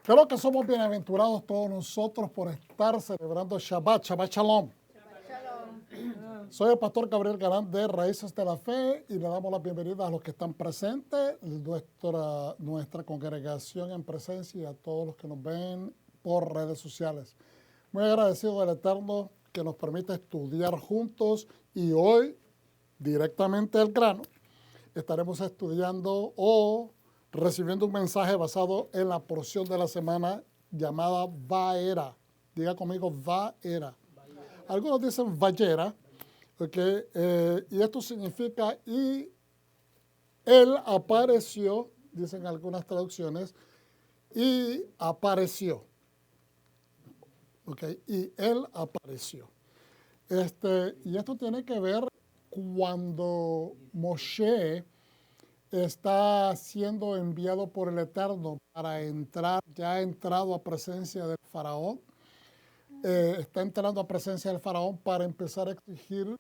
Creo que somos bienaventurados todos nosotros por estar celebrando Shabbat. Shabbat Shalom. Soy el pastor Gabriel Galán de Raíces de la Fe y le damos la bienvenida a los que están presentes, nuestra congregación en presencia y a todos los que nos ven por redes sociales. Muy agradecido del Eterno que nos permite estudiar juntos y hoy, directamente al grano, estaremos estudiando o recibiendo un mensaje basado en la porción de la semana llamada Vaera. Diga conmigo, Vaera. Algunos dicen Vayera, okay, y esto significa y él apareció, dicen algunas traducciones, y apareció. Okay, y él apareció. Y esto tiene que ver cuando Moshe está siendo enviado por el Eterno para entrar, ya ha entrado a presencia del faraón, está entrando a presencia del faraón para empezar a exigir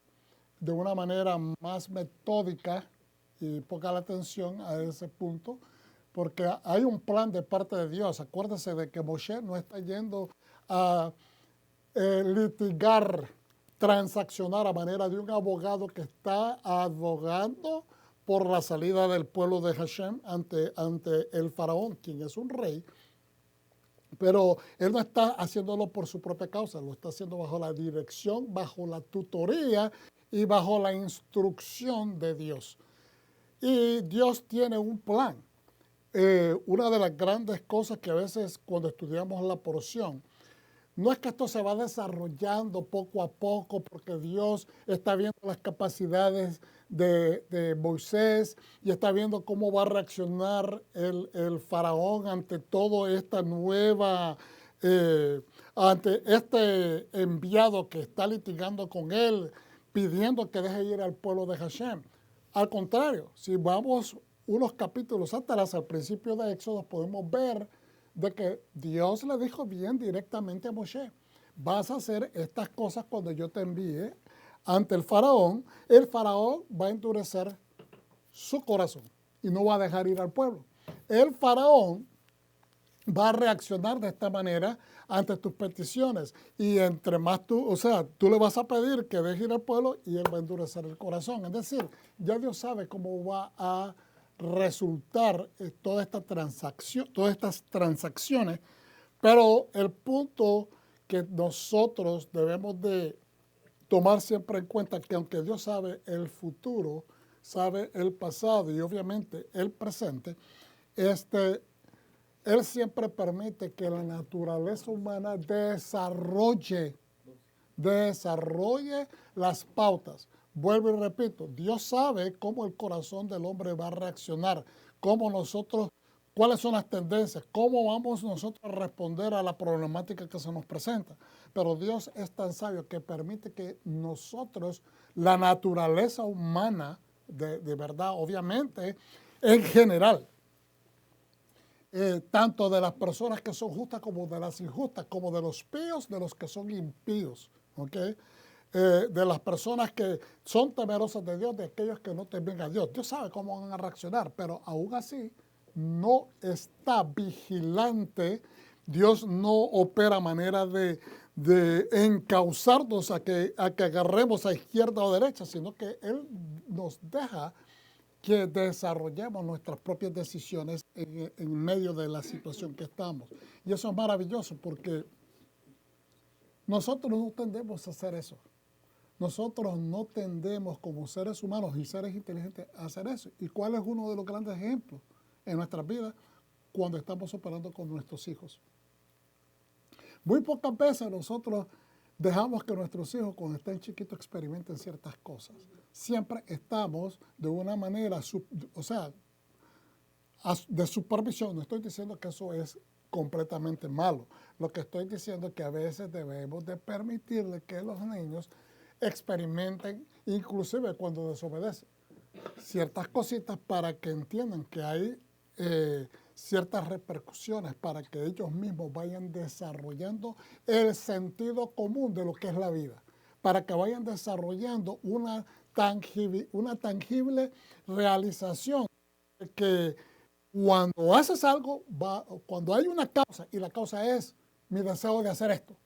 de una manera más metódica y ponga la atención a ese punto, porque hay un plan de parte de Dios. Acuérdese de que Moshe no está yendo a litigar, transaccionar a manera de un abogado que está abogando por la salida del pueblo de Hashem ante el faraón, quien es un rey, pero él no está haciéndolo por su propia causa, lo está haciendo bajo la dirección, bajo la tutoría y bajo la instrucción de Dios. Y Dios tiene un plan. Una de las grandes cosas que a veces cuando estudiamos la porción, no es que esto se va desarrollando poco a poco porque Dios está viendo las capacidades de Moisés y está viendo cómo va a reaccionar el faraón ante toda esta nueva, ante este enviado que está litigando con él, pidiendo que deje ir al pueblo de Hashem. Al contrario, si vamos unos capítulos atrás, al principio de Éxodo, podemos ver de que Dios le dijo bien directamente a Moshe, vas a hacer estas cosas cuando yo te envíe ante el faraón va a endurecer su corazón y no va a dejar ir al pueblo. El faraón va a reaccionar de esta manera ante tus peticiones y entre más tú le vas a pedir que deje ir al pueblo y él va a endurecer el corazón. Es decir, ya Dios sabe cómo va a resultar todas estas transacciones, pero el punto que nosotros debemos de tomar siempre en cuenta que aunque Dios sabe el futuro, sabe el pasado y obviamente el presente, Él siempre permite que la naturaleza humana desarrolle las pautas. Vuelvo y repito, Dios sabe cómo el corazón del hombre va a reaccionar, cuáles son las tendencias, cómo vamos nosotros a responder a la problemática que se nos presenta. Pero Dios es tan sabio que permite que nosotros, la naturaleza humana, de verdad, obviamente, en general, tanto de las personas que son justas como de las injustas, como de los píos, de los que son impíos, ¿okay? De las personas que son temerosas de Dios, de aquellos que no temen a Dios. Dios sabe cómo van a reaccionar, pero aún así no está vigilante. Dios no opera a manera de encauzarnos a que agarremos a izquierda o derecha, sino que Él nos deja que desarrollemos nuestras propias decisiones en medio de la situación que estamos. Y eso es maravilloso porque nosotros no tendemos a hacer eso. Nosotros no tendemos como seres humanos y seres inteligentes a hacer eso. ¿Y cuál es uno de los grandes ejemplos en nuestras vidas? Cuando estamos operando con nuestros hijos. Muy pocas veces nosotros dejamos que nuestros hijos cuando estén chiquitos experimenten ciertas cosas. Siempre estamos de una manera, de supervisión. No estoy diciendo que eso es completamente malo. Lo que estoy diciendo es que a veces debemos de permitirle que los niños experimenten, inclusive cuando desobedecen, ciertas cositas para que entiendan que hay ciertas repercusiones para que ellos mismos vayan desarrollando el sentido común de lo que es la vida, para que vayan desarrollando una tangible realización que Cuando haces algo, cuando hay una causa y la causa es mi deseo de hacer esto.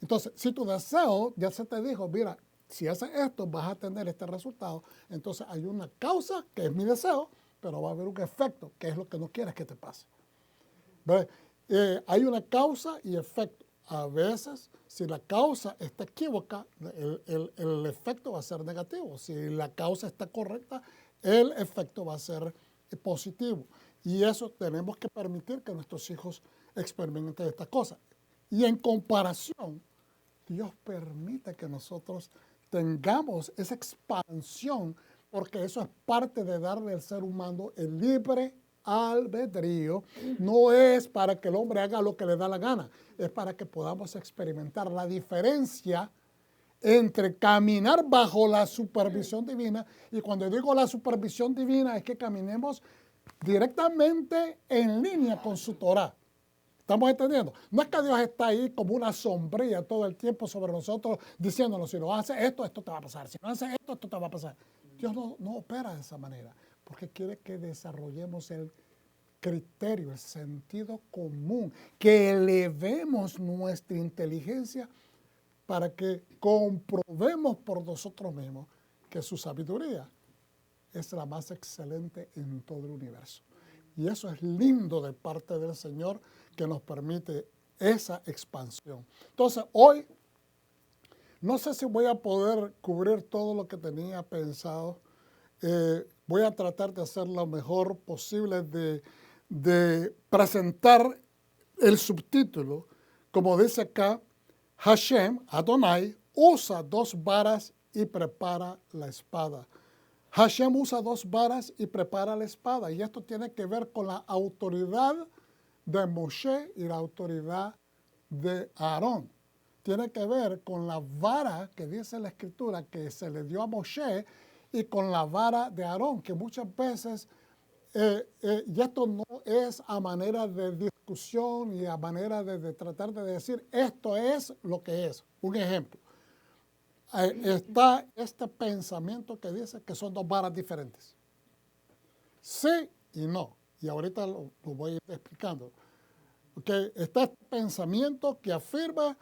Entonces, si tu deseo ya se te dijo, mira, si haces esto vas a tener este resultado, entonces hay una causa que es mi deseo, pero va a haber un efecto que es lo que no quieres que te pase. Hay una causa y efecto. A veces, si la causa está equívoca, el efecto va a ser negativo. Si la causa está correcta, el efecto va a ser positivo. Y eso tenemos que permitir que nuestros hijos experimenten estas cosas. Y en comparación, Dios permite que nosotros tengamos esa expansión, porque eso es parte de darle al ser humano el libre albedrío. No es para que el hombre haga lo que le da la gana, es para que podamos experimentar la diferencia entre caminar bajo la supervisión divina, y cuando digo la supervisión divina es que caminemos directamente en línea con su Torah. ¿Estamos entendiendo? No es que Dios está ahí como una sombrilla todo el tiempo sobre nosotros diciéndonos, si no haces esto, esto te va a pasar. Si no haces esto, esto te va a pasar. Dios no opera de esa manera, porque quiere que desarrollemos el criterio, el sentido común, que elevemos nuestra inteligencia para que comprobemos por nosotros mismos que su sabiduría es la más excelente en todo el universo. Y eso es lindo de parte del Señor, que nos permite esa expansión. Entonces, hoy, no sé si voy a poder cubrir todo lo que tenía pensado. Voy a tratar de hacer lo mejor posible de presentar el subtítulo. Como dice acá, Hashem, Adonai, usa 2 varas y prepara la espada. Hashem usa 2 varas y prepara la espada. Y esto tiene que ver con la autoridad de Moshe y la autoridad de Aarón. Tiene que ver con la vara que dice la Escritura que se le dio a Moshe y con la vara de Aarón, que muchas veces, y esto no es a manera de discusión y a manera de tratar de decir esto es lo que es. Un ejemplo. Está este pensamiento que dice que son 2 varas diferentes. Sí y no. Y ahorita lo voy a ir explicando. Okay. Está este pensamiento que afirma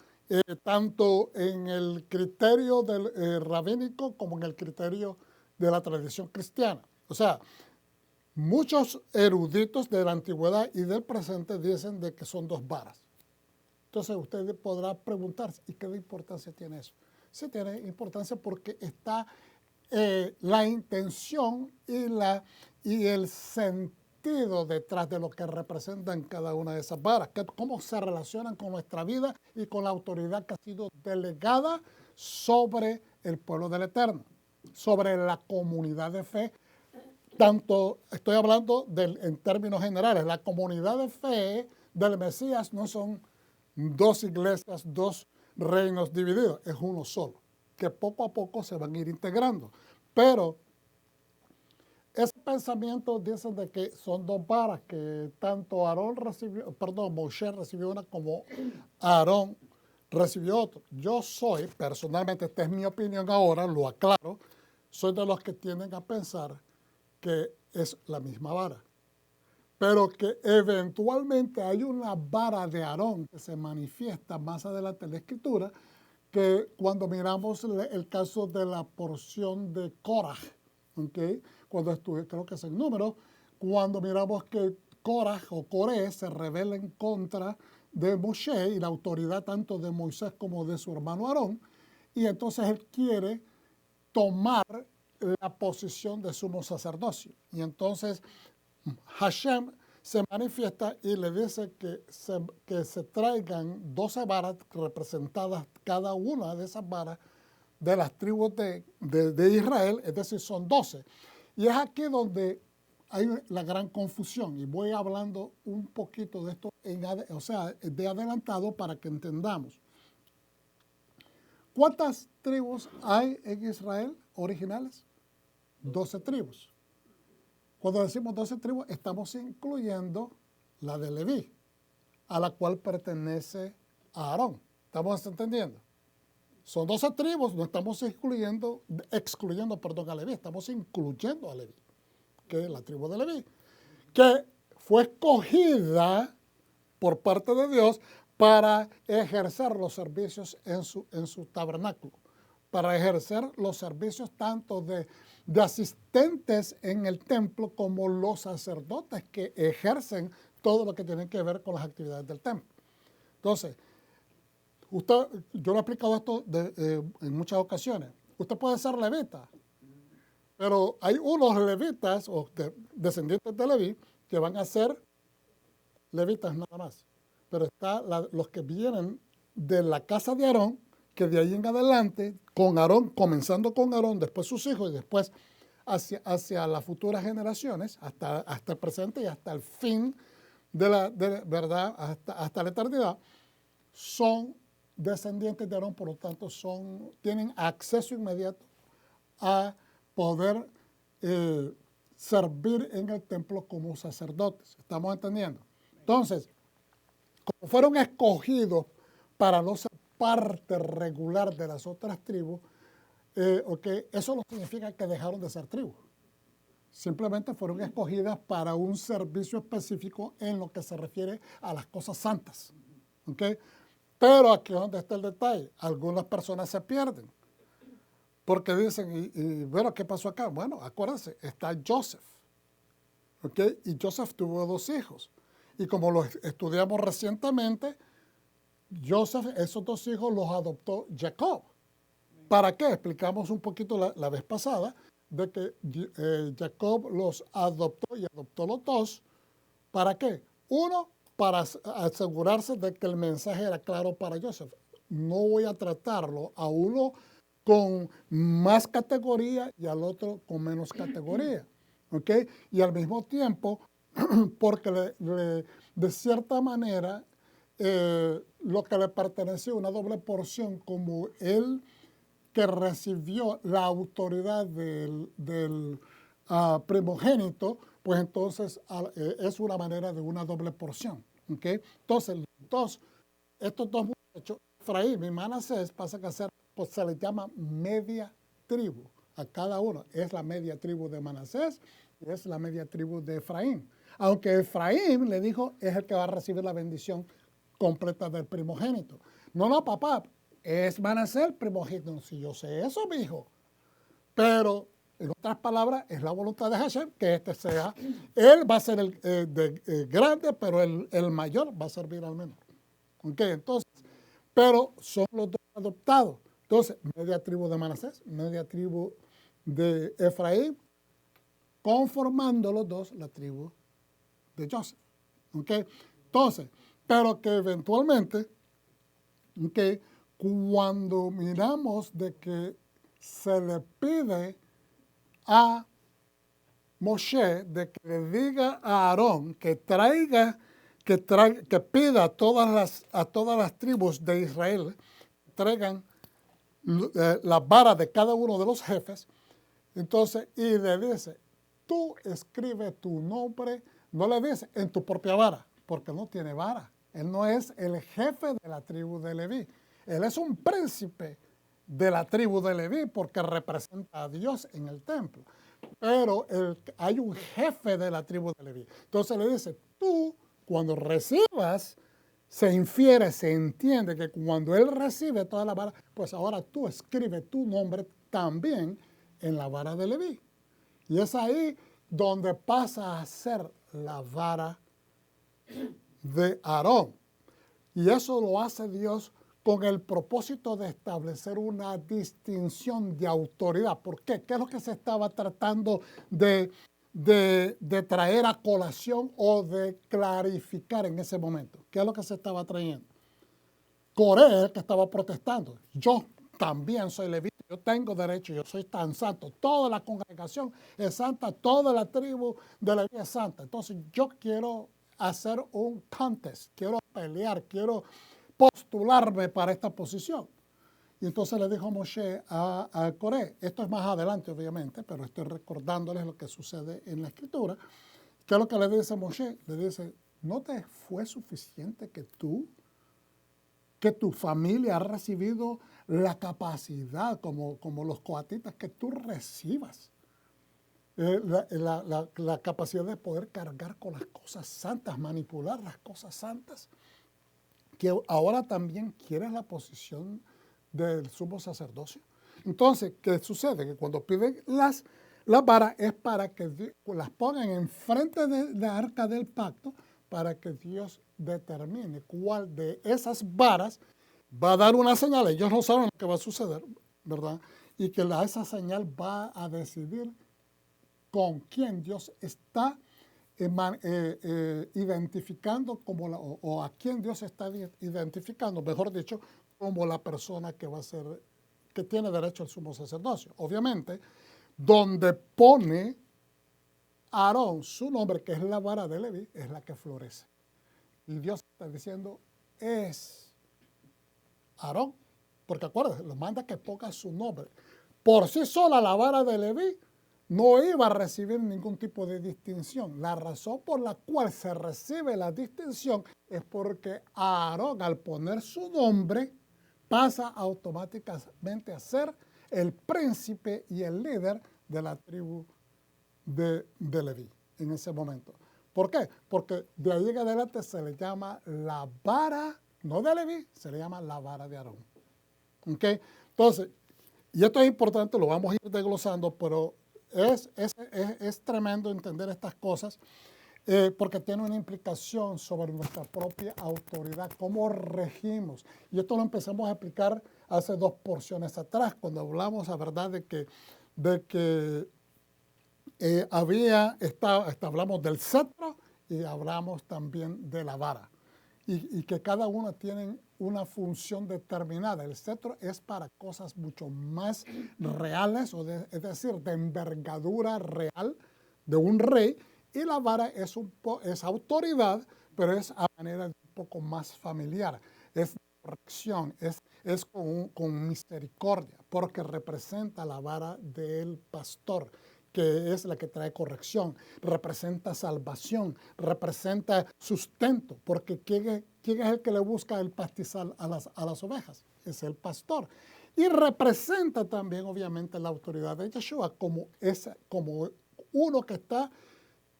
tanto en el criterio del rabínico como en el criterio de la tradición cristiana. O sea, muchos eruditos de la antigüedad y del presente dicen de que son 2 varas. Entonces usted podrá preguntarse, ¿y qué importancia tiene eso? Sí tiene importancia porque está la intención y el sentido detrás de lo que representan cada una de esas varas, cómo se relacionan con nuestra vida y con la autoridad que ha sido delegada sobre el pueblo del Eterno, sobre la comunidad de fe. Tanto estoy hablando en términos generales, la comunidad de fe del Mesías no son 2 iglesias, 2 reinos divididos, es uno solo, que poco a poco se van a ir integrando. Pero ese pensamiento dice de que son 2 varas, que tanto Moshe recibió una como Aarón recibió otra. Yo soy, personalmente, esta es mi opinión ahora, lo aclaro, soy de los que tienden a pensar que es la misma vara, pero que eventualmente hay una vara de Aarón que se manifiesta más adelante en la Escritura, que cuando miramos el caso de la porción de Korah, ¿okay? Cuando estuve, creo que es el número, cuando miramos que Korah o Coré se rebela en contra de Moshe y la autoridad tanto de Moisés como de su hermano Aarón, y entonces él quiere tomar la posición de sumo sacerdocio. Y entonces Hashem se manifiesta y le dice que se traigan 12 varas representadas, cada una de esas varas, de las tribus de Israel, es decir, son 12. Y es aquí donde hay la gran confusión, y voy hablando un poquito de esto, de adelantado para que entendamos. ¿Cuántas tribus hay en Israel originales? 12 tribus. Cuando decimos 12 tribus, estamos incluyendo la de Leví, a la cual pertenece Aarón. ¿Estamos entendiendo? Son 12 tribus, no estamos excluyendo a Leví, estamos incluyendo a Leví, que es la tribu de Leví. que fue escogida por parte de Dios para ejercer los servicios en su tabernáculo, para ejercer los servicios tanto de asistentes en el templo como los sacerdotes que ejercen todo lo que tiene que ver con las actividades del templo. Entonces, yo lo he explicado esto en muchas ocasiones. Usted puede ser levita, pero hay unos levitas o descendientes de Leví que van a ser levitas nada más. Pero están los que vienen de la casa de Aarón, que de ahí en adelante, con Aarón, comenzando con Aarón, después sus hijos y después hacia las futuras generaciones, hasta el presente y hasta el fin de verdad, hasta la eternidad, son descendientes de Aarón, por lo tanto tienen acceso inmediato a poder servir en el templo como sacerdotes. ¿Estamos entendiendo? Entonces, como fueron escogidos para no ser parte regular de las otras tribus, eso no significa que dejaron de ser tribus. Simplemente fueron escogidas para un servicio específico en lo que se refiere a las cosas santas. ¿Okay? Pero aquí es donde está el detalle. Algunas personas se pierden. Porque dicen, y bueno, ¿qué pasó acá? Bueno, acuérdense, está Joseph. ¿Okay? Y Joseph tuvo 2 hijos. Y como lo estudiamos recientemente, Joseph, esos 2 hijos los adoptó Jacob. ¿Para qué? Explicamos un poquito la vez pasada de que Jacob los adoptó y adoptó los 2. ¿Para qué? Uno, para asegurarse de que el mensaje era claro para Joseph. No voy a tratarlo a uno con más categoría y al otro con menos categoría. ¿Ok? Y al mismo tiempo, porque de cierta manera, lo que le perteneció, una doble porción, como él que recibió la autoridad del primogénito, pues entonces es una manera de una doble porción. ¿Okay? Entonces, estos 2 muchachos, Efraín y Manasés, pasa que pues se les llama media tribu a cada uno. Es la media tribu de Manasés y es la media tribu de Efraín. Aunque Efraín le dijo, es el que va a recibir la bendición completa del primogénito. No, papá, es Manasés el primogénito. Si yo sé eso, mi hijo. Pero, en otras palabras, es la voluntad de Hashem que este sea. Él va a ser el grande, pero el mayor va a servir al menor. ¿Ok? Entonces, pero son los 2 adoptados. Entonces, media tribu de Manasés, media tribu de Efraín, conformando los 2 la tribu de Joseph. ¿Ok? Entonces, pero que eventualmente, ¿okay? Cuando miramos de que se le pide a Moshe de que le diga a Aarón que pida a todas las tribus de Israel, traigan las varas de cada uno de los jefes, entonces, y le dice, tú escribe tu nombre, no le dice en tu propia vara, porque no tiene vara. Él no es el jefe de la tribu de Leví. Él es un príncipe de la tribu de Leví porque representa a Dios en el templo. Pero hay un jefe de la tribu de Leví. Entonces le dice, tú cuando recibas, se infiere, se entiende que cuando él recibe toda la vara, pues ahora tú escribes tu nombre también en la vara de Leví. Y es ahí donde pasa a ser la vara de Aarón. Y eso lo hace Dios con el propósito de establecer una distinción de autoridad. ¿Por qué? ¿Qué es lo que se estaba tratando de traer a colación o de clarificar en ese momento? ¿Qué es lo que se estaba trayendo? Coré es el que estaba protestando. Yo también soy levita, yo tengo derecho, yo soy tan santo. Toda la congregación es santa, toda la tribu de Leví es santa. Entonces yo quiero hacer un contest, quiero pelear, quiero postularme para esta posición. Y entonces le dijo Moshe a Coré, esto es más adelante obviamente, pero estoy recordándoles lo que sucede en la escritura. ¿Qué es lo que le dice Moshe? Le dice, ¿no te fue suficiente que tu familia ha recibido la capacidad, como los coatitas, que tú recibas la capacidad de poder cargar con las cosas santas, manipular las cosas santas, que ahora también quiere la posición del sumo sacerdocio. Entonces, ¿qué sucede? Que cuando piden las varas es para que las pongan enfrente de la arca del pacto para que Dios determine cuál de esas varas va a dar una señal. Ellos no saben lo que va a suceder, ¿verdad? Y que esa señal va a decidir con quién Dios está identificando como o a quién Dios está identificando, mejor dicho, como la persona que va a ser, que tiene derecho al sumo sacerdocio. Obviamente, donde pone Aarón su nombre, que es la vara de Leví, es la que florece. Y Dios está diciendo, es Aarón, porque acuérdense, lo manda que ponga su nombre. Por sí sola la vara de Leví no iba a recibir ningún tipo de distinción. La razón por la cual se recibe la distinción es porque Aarón, al poner su nombre, pasa automáticamente a ser el príncipe y el líder de la tribu de Leví en ese momento. ¿Por qué? Porque de ahí en adelante se le llama la vara, no de Leví, se le llama la vara de Aarón. ¿Ok? Entonces, y esto es importante, lo vamos a ir desglosando, pero es tremendo entender estas cosas porque tiene una implicación sobre nuestra propia autoridad, cómo regimos. Y esto lo empezamos a explicar hace 2 porciones atrás, cuando hablamos, la verdad, de que hablamos del cetro y hablamos también de la vara. Y que cada uno tiene una función determinada. El cetro es para cosas mucho más reales, es decir, de envergadura real de un rey, y la vara es autoridad, pero es a manera un poco más familiar. Es corrección, es con misericordia, porque representa la vara del pastor, que es la que trae corrección, representa salvación, representa sustento, porque ¿quién es el que le busca el pastizal a las ovejas? Es el pastor. Y representa también, obviamente, la autoridad de Yeshua como uno que está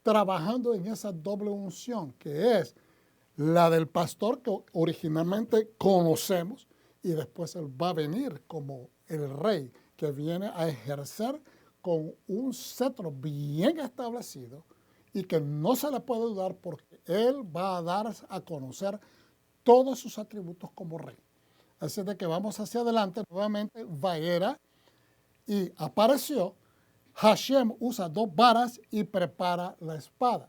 trabajando en esa doble unción, que es la del pastor que originalmente conocemos, y después él va a venir como el rey que viene a ejercer con un cetro bien establecido y que no se le puede dudar porque él va a dar a conocer todos sus atributos como rey. Así de que vamos hacia adelante, nuevamente Vaera y apareció. Hashem usa 2 varas y prepara la espada.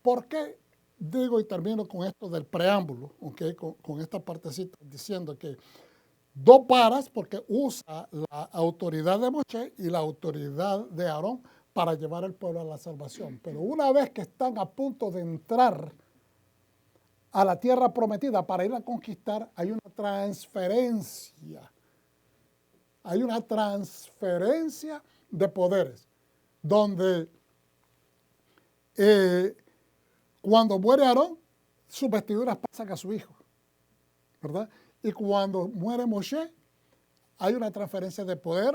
¿Por qué digo y termino con esto del preámbulo? ¿Okay? Con esta partecita diciendo que 2 varas porque usa la autoridad de Moshe y la autoridad de Aarón para llevar al pueblo a la salvación. Pero una vez que están a punto de entrar a la tierra prometida para ir a conquistar, hay una transferencia. Hay una transferencia de poderes, donde cuando muere Aarón, sus vestiduras pasan a su hijo, ¿verdad? Y cuando muere Moshe, hay una transferencia de poder,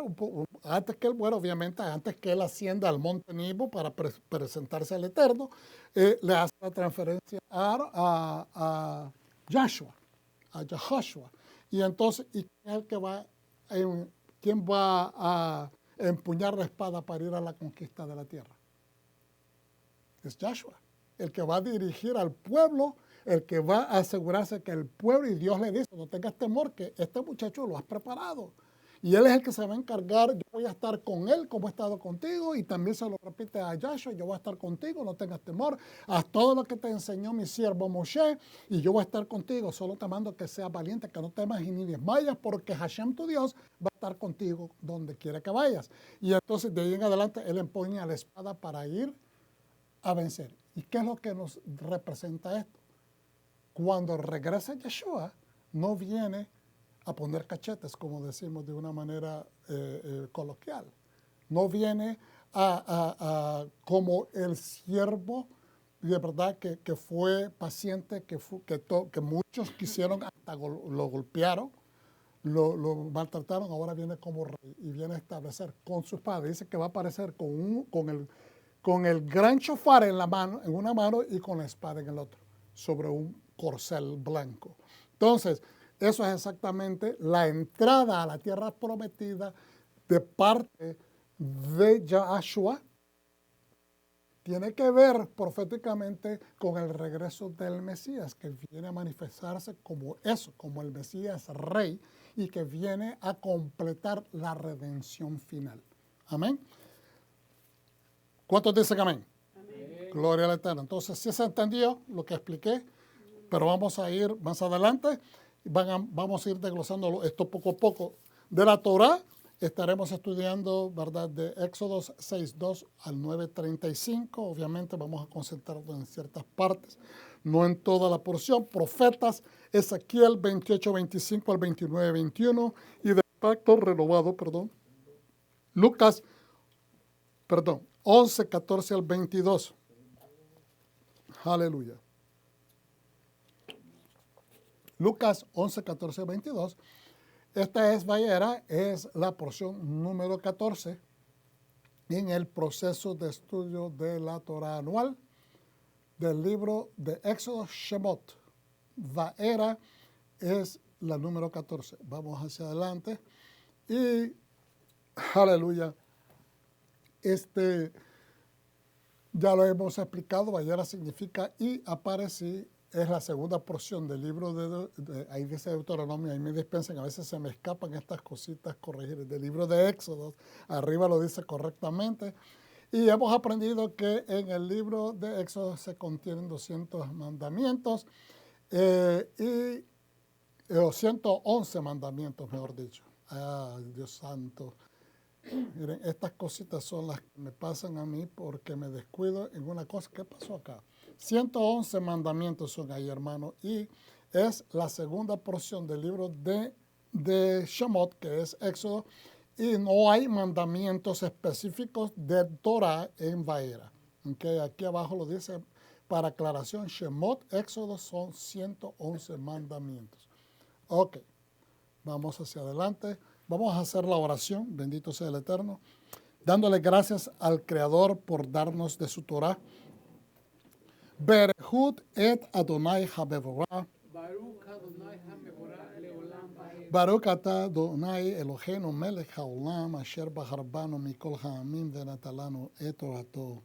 antes que él muera, obviamente, antes que él ascienda al monte Nebo para presentarse al Eterno, le hace la transferencia a Yahshua, a Yahushua. Y entonces, ¿y quién va a empuñar la espada para ir a la conquista de la tierra? Es Yahshua, el que va a dirigir al pueblo, el que va a asegurarse que el pueblo, y Dios le dice, no tengas temor, que este muchacho lo has preparado. Y él es el que se va a encargar, yo voy a estar con él como he estado contigo, y también se lo repite a Yahshua, yo voy a estar contigo, no tengas temor, haz todo lo que te enseñó mi siervo Moshe, y yo voy a estar contigo, solo te mando que seas valiente, que no temas y ni desmayas, porque Hashem tu Dios va a estar contigo donde quiera que vayas. Y entonces de ahí en adelante él empuña la espada para ir a vencer. ¿Y qué es lo que nos representa esto? Cuando regresa Yeshua, no viene a poner cachetes, como decimos de una manera coloquial. No viene como el siervo de verdad que fue paciente, que muchos quisieron, hasta lo golpearon, lo maltrataron, ahora viene como rey y viene a establecer con su espada. Dice que va a aparecer con el gran shofar en la mano, en una mano, y con la espada en el otro, sobre un corcel blanco. Entonces, eso es exactamente la entrada a la tierra prometida de parte de Yahshua. Tiene que ver proféticamente con el regreso del Mesías, que viene a manifestarse como eso, como el Mesías rey, y que viene a completar la redención final. Amén. ¿Cuántos dicen amén? Amén. Gloria al Eterno. Entonces, sí se entendió lo que expliqué, pero vamos a ir más adelante. Vamos a ir desglosando esto poco a poco. De la Torá estaremos estudiando, ¿verdad?, de Éxodos 6:2 al 9:35. Obviamente vamos a concentrarnos en ciertas partes, no en toda la porción. Profetas, Ezequiel 28:25 al 29:21 y del pacto renovado, Lucas, 11:14 al 22. Aleluya. Lucas 11:14 al 22. Esta es la porción número 14 en el proceso de estudio de la Torah anual del libro de Éxodo Shemot. Vaera es la número 14. Vamos hacia adelante y aleluya. Ya lo hemos explicado. Vaera significa y aparecí. Es la segunda porción del libro ahí dice Deuteronomio, ahí me dispensen, a veces se me escapan estas cositas corregir. Del libro de Éxodo, arriba lo dice correctamente. Y hemos aprendido que en el libro de Éxodo se contienen 200 mandamientos y 111 mandamientos, mejor dicho. Dios santo. Miren, estas cositas son las que me pasan a mí porque me descuido en una cosa. ¿Qué pasó acá? 111 mandamientos son ahí, hermano, y es la segunda porción del libro de Shemot, que es Éxodo, y no hay mandamientos específicos de Torah en Vaera. Okay, aquí abajo lo dice para aclaración, Shemot, Éxodo son 111 mandamientos. Ok, vamos hacia adelante. Vamos a hacer la oración, bendito sea el Eterno, dándole gracias al Creador por darnos de su Torah. Berehut et Adonai HaMevorah. Baruch ata Adonai Eloheinu melech haolam asher bahar banu mikol ha'amim ונתן לנו את תורתו.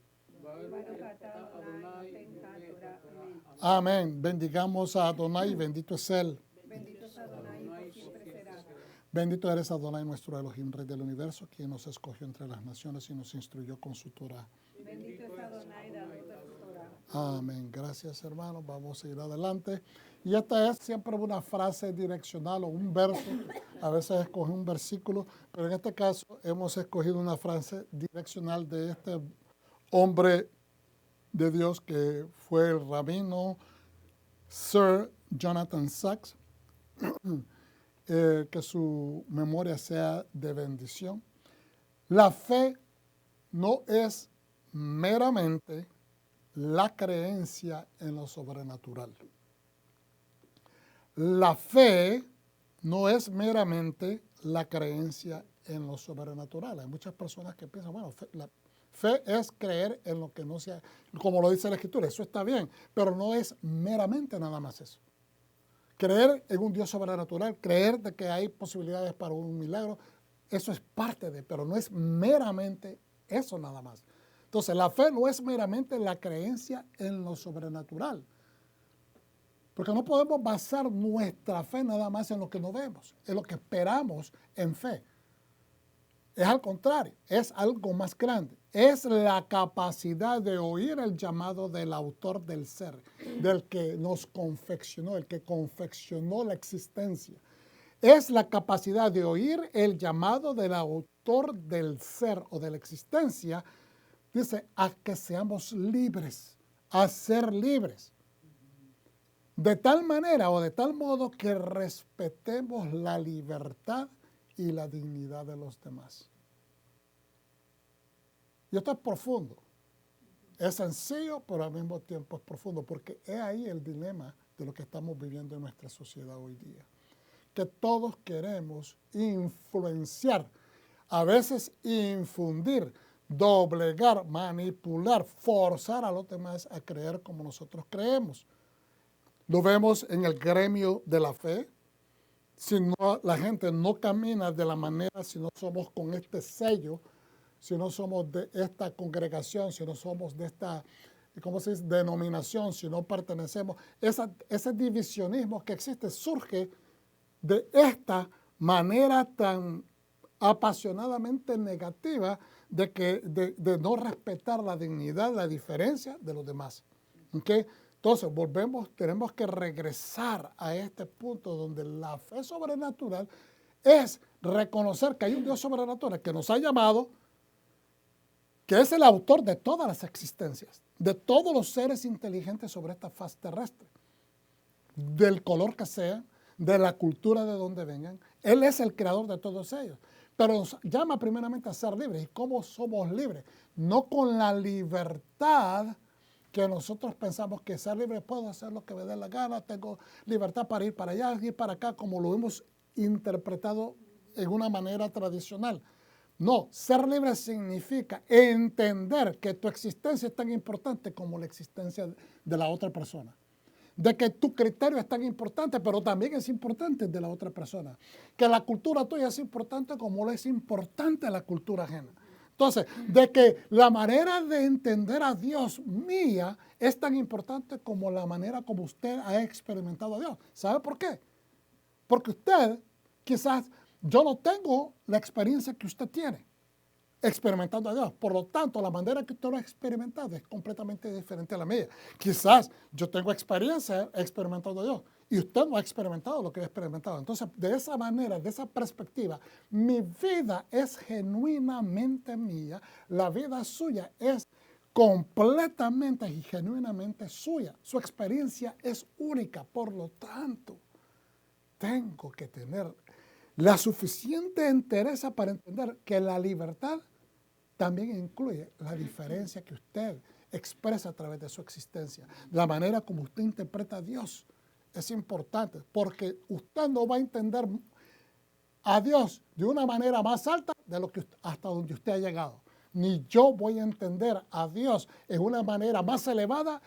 Amén. Bendigamos a Adonai, bendito es Él. Bendito es Adonai, por siempre será. Bendito eres Adonai, nuestro Elohim, Rey del universo, quien nos escogió entre las naciones y nos instruyó con su Torah. Bendito es Adonai, dador de su Torah. Amén. Gracias, hermanos. Vamos a ir adelante. Y esta es siempre una frase direccional o un verso. A veces escoge un versículo, pero en este caso hemos escogido una frase direccional de este hombre de Dios que fue el rabino Sir Jonathan Sacks. Que su memoria sea de bendición. La fe no es meramente la creencia en lo sobrenatural. La fe no es meramente la creencia en lo sobrenatural. Hay muchas personas que piensan, bueno, la fe es creer en lo que no sea, como lo dice la Escritura, eso está bien, pero no es meramente nada más eso. Creer en un Dios sobrenatural, creer de que hay posibilidades para un milagro, eso es parte de, pero no es meramente eso nada más. Entonces, la fe no es meramente la creencia en lo sobrenatural. Porque no podemos basar nuestra fe nada más en lo que no vemos, en lo que esperamos en fe. Es al contrario, es algo más grande. Es la capacidad de oír el llamado del autor del ser, del que nos confeccionó, el que confeccionó la existencia. Es la capacidad de oír el llamado del autor del ser o de la existencia, dice, a que seamos libres, a ser libres. De tal manera o de tal modo que respetemos la libertad y la dignidad de los demás. Y esto es profundo. Es sencillo, pero al mismo tiempo es profundo, porque es ahí el dilema de lo que estamos viviendo en nuestra sociedad hoy día. que todos queremos influenciar, a veces infundir, doblegar, manipular, forzar a los demás a creer como nosotros creemos. Lo vemos en el gremio de la fe. Si no, la gente no camina de la manera, si no somos con este sello, si no somos de esta congregación, si no somos de esta, ¿cómo se dice?, denominación, si no pertenecemos. Ese divisionismo que existe surge de esta manera tan apasionadamente negativa de no respetar la dignidad, la diferencia de los demás. ¿Okay? Entonces, tenemos que regresar a este punto donde la fe sobrenatural es reconocer que hay un Dios sobrenatural que nos ha llamado, que es el autor de todas las existencias, de todos los seres inteligentes sobre esta faz terrestre, del color que sea, de la cultura de donde vengan. Él es el creador de todos ellos, pero nos llama primeramente a ser libres. ¿Y cómo somos libres? No con la libertad que nosotros pensamos que ser libre, puedo hacer lo que me dé la gana, tengo libertad para ir para allá, ir para acá, como lo hemos interpretado en una manera tradicional. No, ser libre significa entender que tu existencia es tan importante como la existencia de la otra persona. De que tu criterio es tan importante, pero también es importante el de la otra persona. Que la cultura tuya es importante como lo es importante la cultura ajena. Entonces, de que la manera de entender a Dios mía es tan importante como la manera como usted ha experimentado a Dios. ¿Sabe por qué? Porque usted, quizás, yo no tengo la experiencia que usted tiene experimentando a Dios. Por lo tanto, la manera que usted lo ha experimentado es completamente diferente a la mía. Quizás yo tengo experiencia experimentando a Dios y usted no ha experimentado lo que he experimentado. Entonces, de esa manera, de esa perspectiva, mi vida es genuinamente mía, la vida suya es completamente y genuinamente suya. Su experiencia es única, por lo tanto, tengo que tener la suficiente entereza para entender que la libertad también incluye la diferencia que usted expresa a través de su existencia. La manera como usted interpreta a Dios es importante porque usted no va a entender a Dios de una manera más alta de lo que hasta donde usted ha llegado. Ni yo voy a entender a Dios en una manera más elevada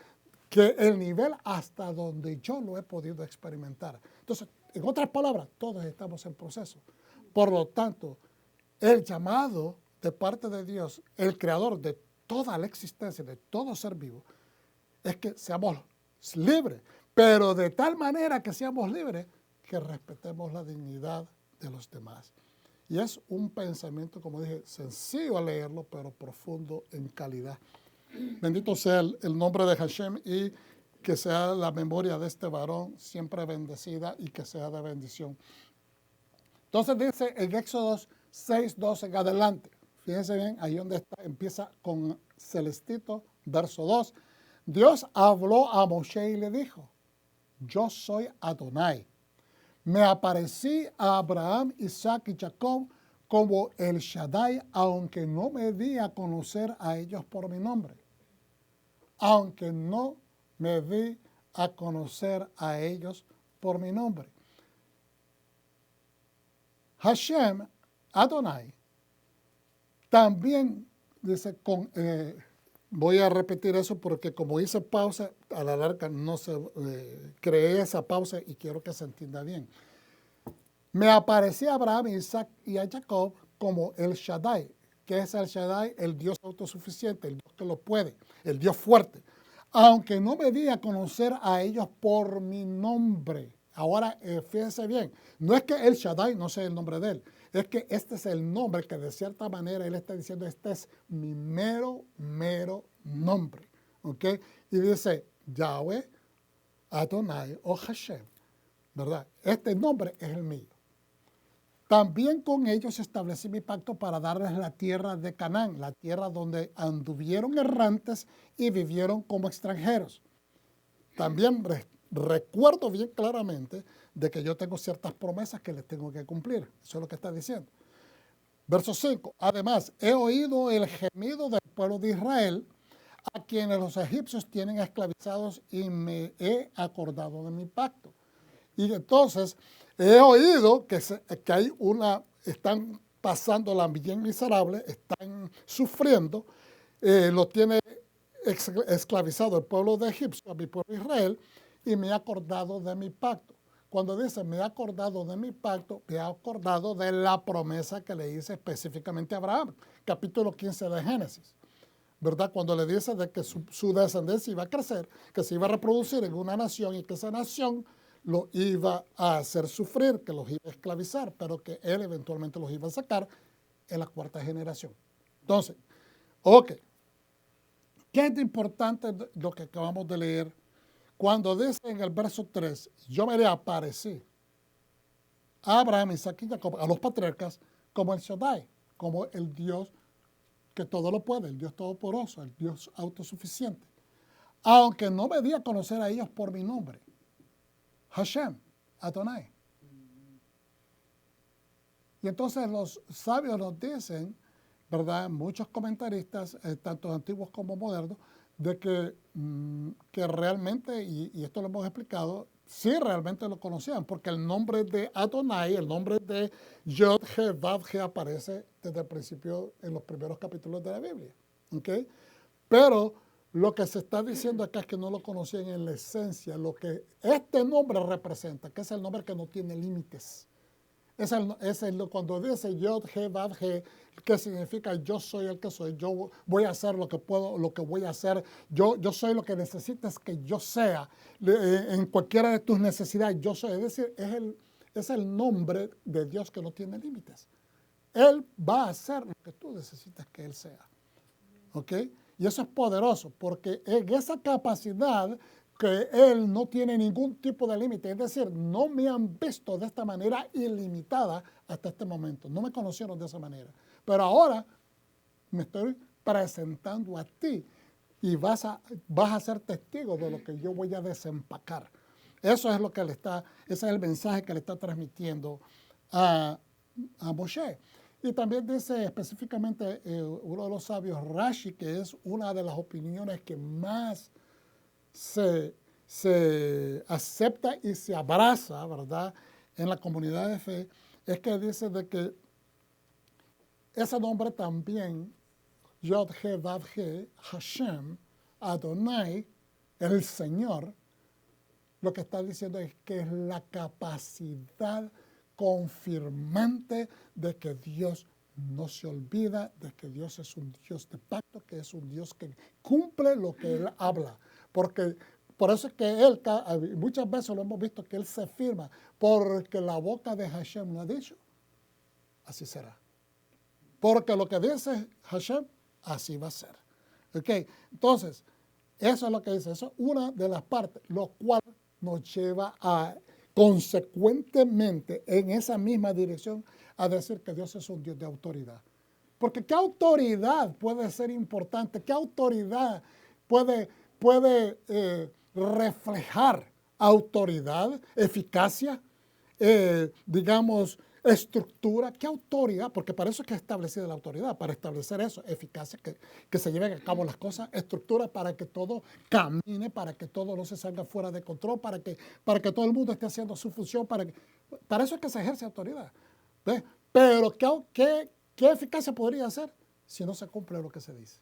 que el nivel hasta donde yo lo he podido experimentar. Entonces, en otras palabras, todos estamos en proceso. Por lo tanto, el llamado de parte de Dios, el creador de toda la existencia, de todo ser vivo, es que seamos libres, pero de tal manera que seamos libres que respetemos la dignidad de los demás. Y es un pensamiento, como dije, sencillo a leerlo, pero profundo en calidad. Bendito sea el nombre de Hashem y que sea la memoria de este varón siempre bendecida y que sea de bendición. Entonces dice en Éxodo 6:12 en adelante, fíjense bien, ahí donde está, empieza con celestito, verso 2. Dios habló a Moshe y le dijo, yo soy Adonai. Me aparecí a Abraham, Isaac y Jacob como el Shaddai, aunque no me di a conocer a ellos por mi nombre. Aunque no me di a conocer a ellos por mi nombre. Hashem, Adonai, también dice, voy a repetir eso porque como hice pausa, a la larga no se creé esa pausa y quiero que se entienda bien. Me apareció a Abraham, Isaac y a Jacob como el Shaddai. ¿Qué es el Shaddai? El Dios autosuficiente, el Dios que lo puede, el Dios fuerte. Aunque no me di a conocer a ellos por mi nombre. Ahora, fíjense bien, no es que el Shaddai no sea el nombre de él, es que este es el nombre que de cierta manera él está diciendo, este es mi mero nombre. ¿Ok? Y dice Yahweh, Adonai o Hashem, ¿verdad? Este nombre es el mío. También con ellos establecí mi pacto para darles la tierra de Canaán, la tierra donde anduvieron errantes y vivieron como extranjeros. También recuerdo bien claramente de que yo tengo ciertas promesas que les tengo que cumplir. Eso es lo que está diciendo. Verso 5. Además, he oído el gemido del pueblo de Israel, a quienes los egipcios tienen esclavizados y me he acordado de mi pacto. Y entonces, He oído que hay están pasándola bien miserable, están sufriendo, lo tiene esclavizado el pueblo de Egipto, a mi pueblo Israel, y me he acordado de mi pacto. Cuando dice me he acordado de mi pacto, me he acordado de la promesa que le hice específicamente a Abraham, capítulo 15 de Génesis, ¿verdad? Cuando le dice de que su descendencia iba a crecer, que se iba a reproducir en una nación y que esa nación lo iba a hacer sufrir, que los iba a esclavizar, pero que él eventualmente los iba a sacar en la cuarta generación. Entonces, ok, ¿qué es importante lo que acabamos de leer? Cuando dice en el verso 3, yo me le aparecí a Abraham, Isaac y Jacob, a los patriarcas, como el Shaddai, como el Dios que todo lo puede, el Dios todopoderoso, el Dios autosuficiente. Aunque no me di a conocer a ellos por mi nombre, Hashem, Adonai. Y entonces los sabios nos dicen, ¿verdad? Muchos comentaristas, tanto antiguos como modernos, de que realmente, y esto lo hemos explicado, sí realmente lo conocían, porque el nombre de Adonai, el nombre de Yod-He-Vav-He aparece desde el principio en los primeros capítulos de la Biblia. ¿Okay? Pero lo que se está diciendo acá es que no lo conocían en la esencia, lo que este nombre representa, que es el nombre que no tiene límites. Cuando dice Yod, He, Vav, He, que significa yo soy el que soy, yo voy a hacer lo que puedo, lo que voy a hacer, yo soy lo que necesitas que yo sea, en cualquiera de tus necesidades, yo soy. Es decir, es el nombre de Dios que no tiene límites. Él va a hacer lo que tú necesitas que Él sea. ¿Ok? Y eso es poderoso, porque en esa capacidad que Él no tiene ningún tipo de límite. Es decir, no me han visto de esta manera ilimitada hasta este momento. No me conocieron de esa manera. Pero ahora me estoy presentando a ti y vas a ser testigo de lo que yo voy a desempacar. Eso es lo que ese es el mensaje que le está transmitiendo a Moshe. Y también dice específicamente uno de los sabios, Rashi, que es una de las opiniones que más se acepta y se abraza, ¿verdad?, en la comunidad de fe, es que dice de que ese nombre también, Yod He Vav He, Hashem, Adonai, el Señor, lo que está diciendo es que es la capacidad confirmante de que Dios no se olvida, de que Dios es un Dios de pacto, que es un Dios que cumple lo que Él habla. Porque por eso es que Él, muchas veces lo hemos visto, que Él se firma, porque la boca de Hashem lo ha dicho, así será. Porque lo que dice Hashem, así va a ser. ¿Okay? Entonces, eso es lo que dice, eso es una de las partes, lo cual nos lleva a consecuentemente en esa misma dirección a decir que Dios es un Dios de autoridad. Porque ¿qué autoridad puede ser importante? ¿Qué autoridad puede reflejar autoridad, eficacia, digamos, estructura? ¿Qué autoridad? Porque para eso es que es establecida la autoridad, para establecer eso, eficacia, que se lleven a cabo las cosas, estructura para que todo camine, para que todo no se salga fuera de control, para que todo el mundo esté haciendo su función, para eso es que se ejerce autoridad. ¿Ves? Pero ¿qué eficacia podría hacer si no se cumple lo que se dice?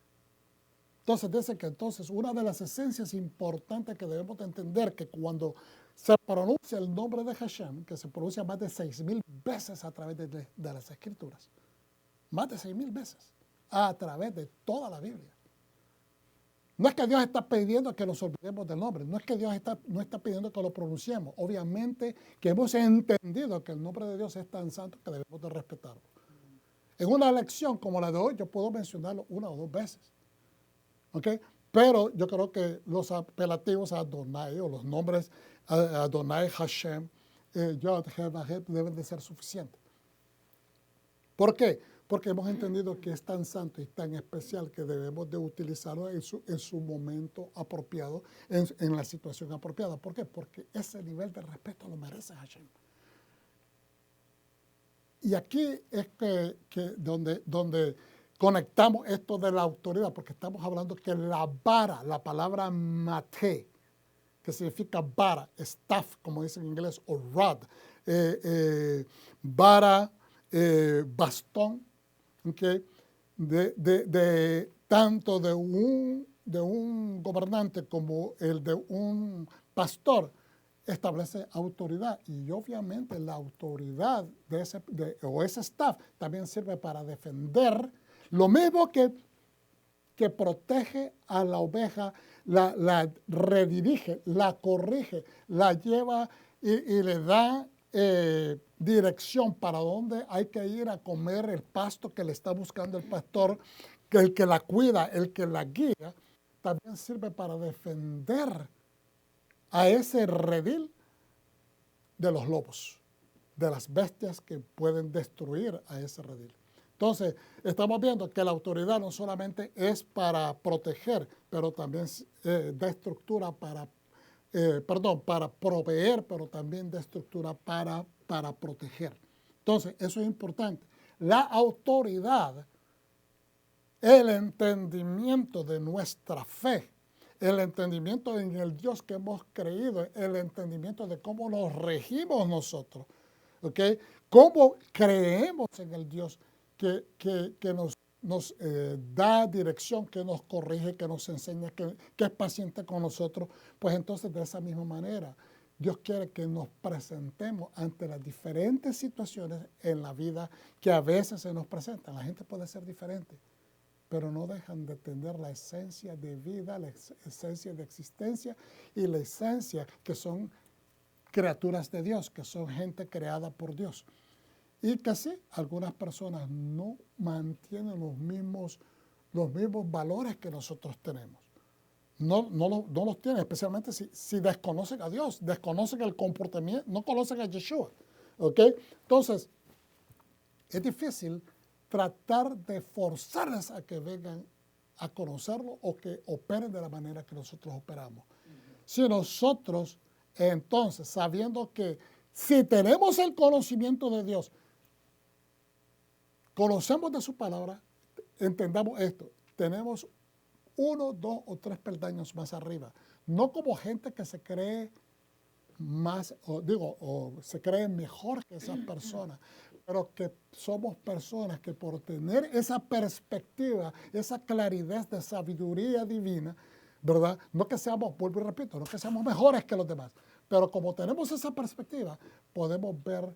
Entonces dice que una de las esencias importantes que debemos de entender, que cuando se pronuncia el nombre de Hashem, que se pronuncia más de 6,000 veces a través de las Escrituras, más de 6,000 veces a través de toda la Biblia. No es que Dios está pidiendo que nos olvidemos del nombre, no es que Dios no está pidiendo que lo pronunciemos. Obviamente que hemos entendido que el nombre de Dios es tan santo que debemos de respetarlo. En una lección como la de hoy, yo puedo mencionarlo una o dos veces. ¿Okay? Pero yo creo que los apelativos a Adonai o los nombres Adonai, Hashem, Yod, He, Vav, He deben de ser suficientes. ¿Por qué? Porque hemos entendido que es tan santo y tan especial que debemos de utilizarlo en su momento apropiado, en la situación apropiada. ¿Por qué? Porque ese nivel de respeto lo merece Hashem. Y aquí es donde conectamos esto de la autoridad, porque estamos hablando que la vara, la palabra mate, que significa vara, staff, como dicen en inglés, o rod, vara, bastón, ¿okay? Tanto de un gobernante como el de un pastor, establece autoridad, y obviamente la autoridad o ese staff también sirve para defender, lo mismo que protege a la oveja, la redirige, la corrige, la lleva y le da dirección para dónde hay que ir a comer el pasto que le está buscando el pastor, que el que la cuida, el que la guía, también sirve para defender a ese redil de los lobos, de las bestias que pueden destruir a ese redil. Entonces, estamos viendo que la autoridad no solamente es para proteger, pero también da estructura para proveer, pero también da estructura para proteger. Entonces, eso es importante. La autoridad, el entendimiento de nuestra fe, el entendimiento en el Dios que hemos creído, el entendimiento de cómo nos regimos nosotros, ¿ok? Cómo creemos en el Dios que nos da dirección, que nos corrige, que nos enseña, que es paciente con nosotros. Pues entonces, de esa misma manera, Dios quiere que nos presentemos ante las diferentes situaciones en la vida que a veces se nos presentan. La gente puede ser diferente, pero no dejan de tener la esencia de vida, la esencia de existencia y la esencia que son criaturas de Dios, que son gente creada por Dios. Y que sí, algunas personas no mantienen los mismos valores que nosotros tenemos. No los tienen, especialmente si desconocen a Dios, desconocen el comportamiento, no conocen a Yeshua. ¿Ok? Entonces, es difícil tratar de forzarles a que vengan a conocerlo o que operen de la manera que nosotros operamos. Si nosotros, entonces, sabiendo que si tenemos el conocimiento de Dios, conocemos de su palabra, entendamos esto, tenemos 1, 2 o 3 peldaños más arriba. No como gente que se cree más, o se cree mejor que esas personas, pero que somos personas que por tener esa perspectiva, esa claridad de sabiduría divina, ¿verdad? No que seamos, vuelvo y repito, no que seamos mejores que los demás, pero como tenemos esa perspectiva, podemos ver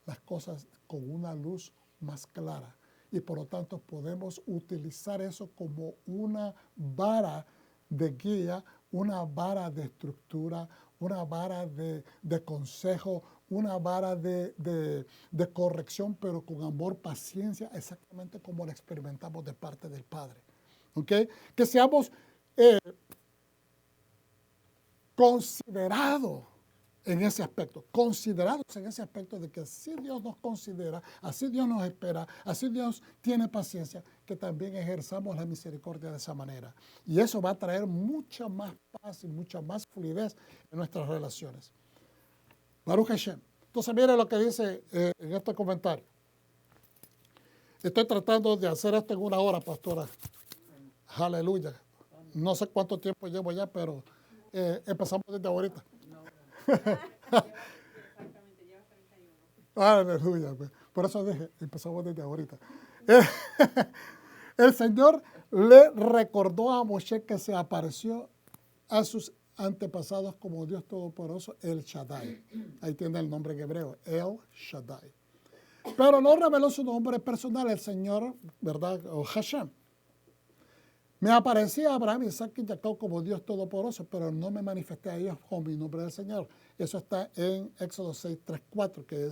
las cosas con una luz más clara y por lo tanto podemos utilizar eso como una vara de guía, una vara de estructura, una vara de consejo, una vara de corrección, pero con amor, paciencia, exactamente como la experimentamos de parte del Padre. ¿Ok? Que seamos considerados en ese aspecto, considerados en ese aspecto de que así Dios nos considera, así Dios nos espera, así Dios tiene paciencia, que también ejerzamos la misericordia de esa manera. Y eso va a traer mucha más paz y mucha más fluidez en nuestras relaciones. Baruch Hashem. Entonces, mire lo que dice en este comentario. Estoy tratando de hacer esto en 1 hora, pastora. Aleluya. No sé cuánto tiempo llevo ya, pero empezamos desde ahorita. Exactamente, lleva 31. Aleluya. Por eso dije, empezamos desde ahorita. El Señor le recordó a Moshe que se apareció a sus antepasados como Dios Todopoderoso, El Shaddai. Ahí tiene el nombre en hebreo, El Shaddai. Pero no reveló su nombre personal, el Señor, ¿verdad? O Hashem. Me aparecía a Abraham, Isaac y Jacob como Dios Todopoderoso, pero no me manifesté a ellos con mi nombre del Señor. Eso está en Éxodo 6, 3, 4, que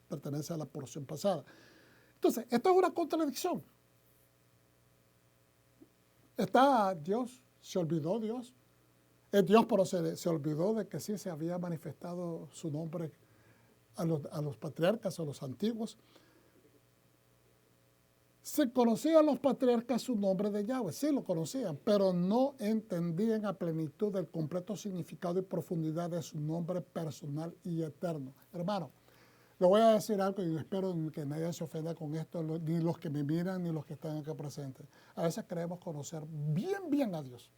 pertenece a la porción pasada. Entonces, esto es una contradicción. Está Dios, se olvidó Dios. Es Dios, pero se olvidó de que sí se había manifestado su nombre a los patriarcas, a los antiguos. Se conocían los patriarcas su nombre de Yahweh, sí lo conocían, pero no entendían a plenitud el completo significado y profundidad de su nombre personal y eterno. Hermano, le voy a decir algo y espero que nadie se ofenda con esto, ni los que me miran, ni los que están acá presentes. A veces creemos conocer bien a Dios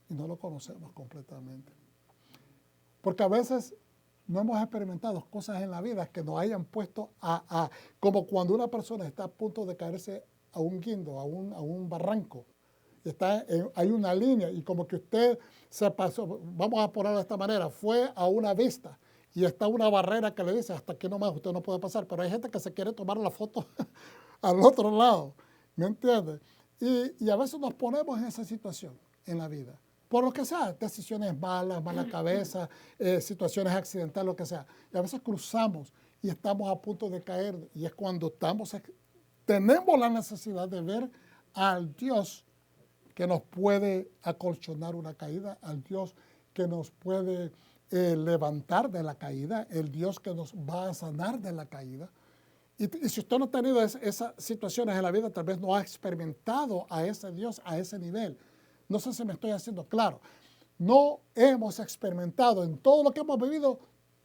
y no lo conocemos completamente. Porque a veces no hemos experimentado cosas en la vida que nos hayan puesto como cuando una persona está a punto de caerse a un guindo, a un barranco. Hay una línea y como que usted se pasó, vamos a ponerlo de esta manera, fue a una vista y está una barrera que le dice hasta aquí nomás usted no puede pasar, pero hay gente que se quiere tomar la foto al otro lado, ¿me entiende? Y a veces nos ponemos en esa situación en la vida, por lo que sea, decisiones malas, mala cabeza, situaciones accidentales, lo que sea. Y a veces cruzamos y estamos a punto de caer y es cuando tenemos la necesidad de ver al Dios que nos puede acolchonar una caída, al Dios que nos puede levantar de la caída, el Dios que nos va a sanar de la caída. Y si usted no ha tenido esas situaciones en la vida, tal vez no ha experimentado a ese Dios a ese nivel. No sé si me estoy haciendo claro. No hemos experimentado en todo lo que hemos vivido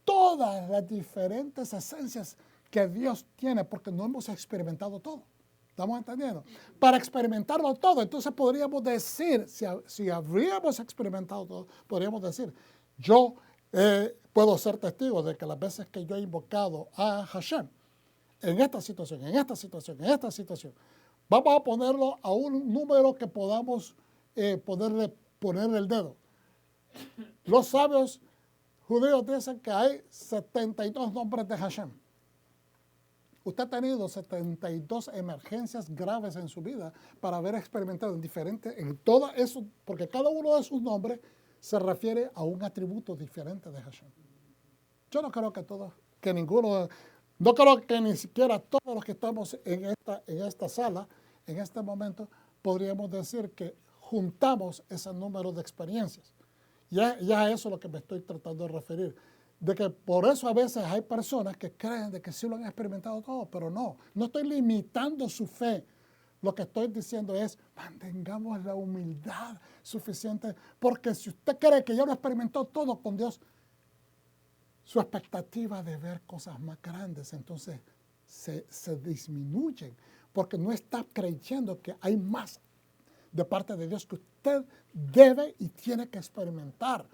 todas las diferentes esencias que Dios tiene, porque no hemos experimentado todo. ¿Estamos entendiendo? Para experimentarlo todo, entonces podríamos decir, si habríamos experimentado todo, podríamos decir, yo puedo ser testigo de que las veces que yo he invocado a Hashem, en esta situación, vamos a ponerlo a un número que podamos ponerle el dedo. Los sabios judíos dicen que hay 72 nombres de Hashem. Usted ha tenido 72 emergencias graves en su vida para haber experimentado en todo eso, porque cada uno de sus nombres se refiere a un atributo diferente de Hashem. Yo no creo no creo que ni siquiera todos los que estamos en esta sala, en este momento, podríamos decir que juntamos ese número de experiencias. Ya eso es lo que me estoy tratando de referir. De que por eso a veces hay personas que creen de que sí lo han experimentado todo, pero no estoy limitando su fe. Lo que estoy diciendo es, mantengamos la humildad suficiente, porque si usted cree que ya lo experimentó todo con Dios, su expectativa de ver cosas más grandes, entonces se disminuyen, porque no está creyendo que hay más de parte de Dios que usted debe y tiene que experimentar.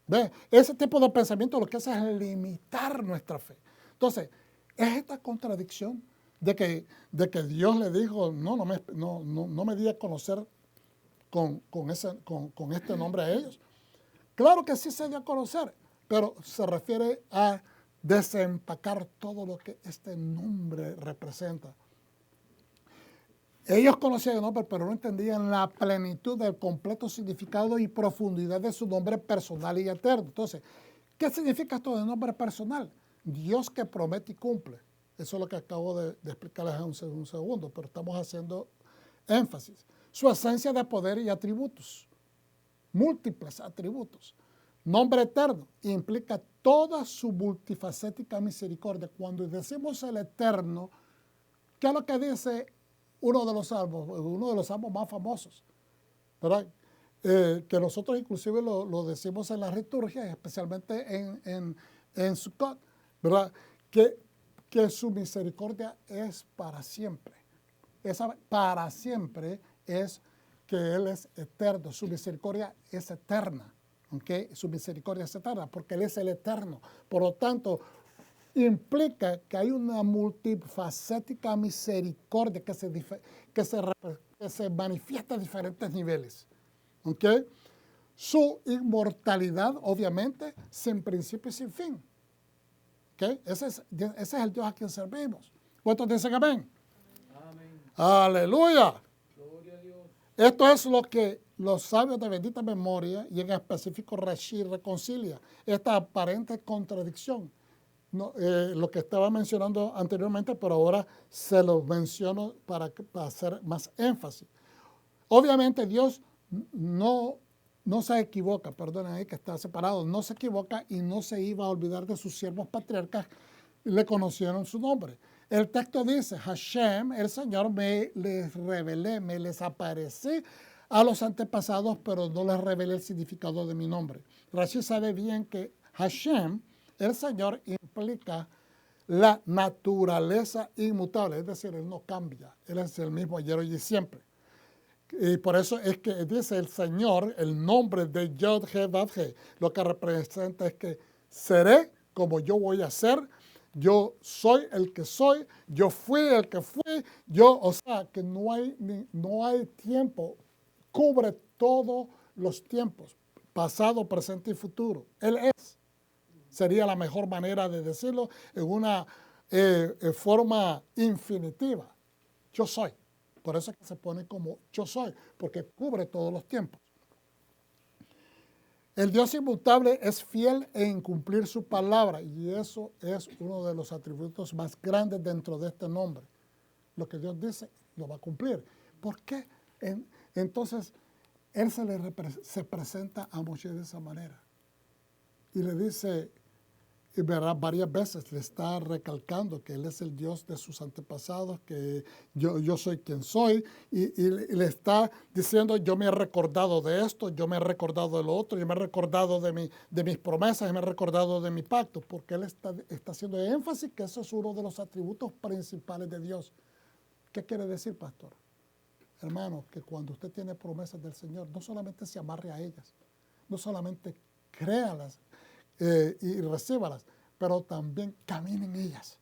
¿Ve? Ese tipo de pensamiento lo que hace es limitar nuestra fe. Entonces, es esta contradicción de que Dios le dijo, no me di a conocer con este nombre a ellos. Claro que sí se dio a conocer, pero se refiere a desempacar todo lo que este nombre representa. Ellos conocían el nombre, pero no entendían la plenitud del completo significado y profundidad de su nombre personal y eterno. Entonces, ¿qué significa esto de nombre personal? Dios que promete y cumple. Eso es lo que acabo de explicarles en un segundo, pero estamos haciendo énfasis. Su esencia de poder y atributos, múltiples atributos. Nombre eterno implica toda su multifacética misericordia. Cuando decimos el eterno, ¿qué es lo que dice uno de los salmos más famosos, ¿verdad? Que nosotros inclusive lo decimos en la liturgia, especialmente en Sukkot, ¿verdad? Que su misericordia es para siempre. Esa para siempre es que Él es eterno, su misericordia es eterna, ¿ok? Su misericordia es eterna porque Él es el eterno. Por lo tanto, implica que hay una multifacética misericordia que se manifiesta a diferentes niveles. ¿Okay? Su inmortalidad, obviamente, sin principio y sin fin. ¿Okay? Ese es el Dios a quien servimos. ¿Cuántos dicen amén? Amén. Aleluya. Gloria a Dios. Esto es lo que los sabios de bendita memoria y en específico Rashi reconcilia. Esta aparente contradicción. Lo que estaba mencionando anteriormente, pero ahora se lo menciono para hacer más énfasis. Obviamente Dios no se equivoca, perdonen ahí que está separado, no se equivoca y no se iba a olvidar de sus siervos patriarcas, le conocieron su nombre. El texto dice, Hashem, el Señor, les revelé, me les aparecí a los antepasados, pero no les revelé el significado de mi nombre. Rashi sabe bien que Hashem, el Señor, implica la naturaleza inmutable, es decir, Él no cambia, Él es el mismo ayer, hoy y siempre. Y por eso es que dice el Señor, el nombre de Yod-Heh-Vav-Heh, lo que representa es que seré como yo voy a ser, yo soy el que soy, yo fui el que fui, o sea, que no hay tiempo, cubre todos los tiempos, pasado, presente y futuro. Él es. Sería la mejor manera de decirlo en una forma infinitiva. Yo soy. Por eso es que se pone como yo soy, porque cubre todos los tiempos. El Dios inmutable es fiel en cumplir su palabra y eso es uno de los atributos más grandes dentro de este nombre. Lo que Dios dice, lo va a cumplir. ¿Por qué? Entonces, Él se presenta a Moshe de esa manera y le dice, y verá, varias veces le está recalcando que Él es el Dios de sus antepasados, que yo soy quien soy, y le está diciendo, yo me he recordado de esto, yo me he recordado de lo otro, yo me he recordado de mis promesas, yo me he recordado de mi pacto, porque Él está haciendo énfasis que eso es uno de los atributos principales de Dios. ¿Qué quiere decir, pastor? Hermano, que cuando usted tiene promesas del Señor, no solamente se amarre a ellas, no solamente créalas, y recíbalas, pero también camine en ellas.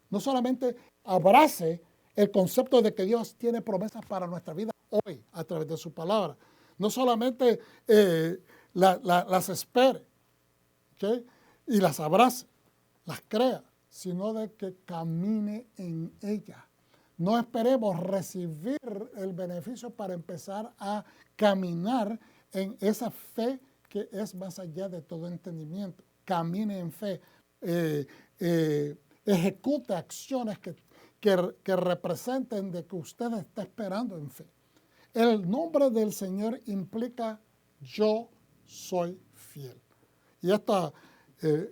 No solamente abrace el concepto de que Dios tiene promesas para nuestra vida hoy a través de su palabra. No solamente las espere, ¿okay? Y las abrace, las crea, sino de que camine en ellas. No esperemos recibir el beneficio para empezar a caminar en esa fe que es más allá de todo entendimiento. Camine en fe, ejecute acciones que representen de que usted está esperando en fe. El nombre del Señor implica yo soy fiel. Y esta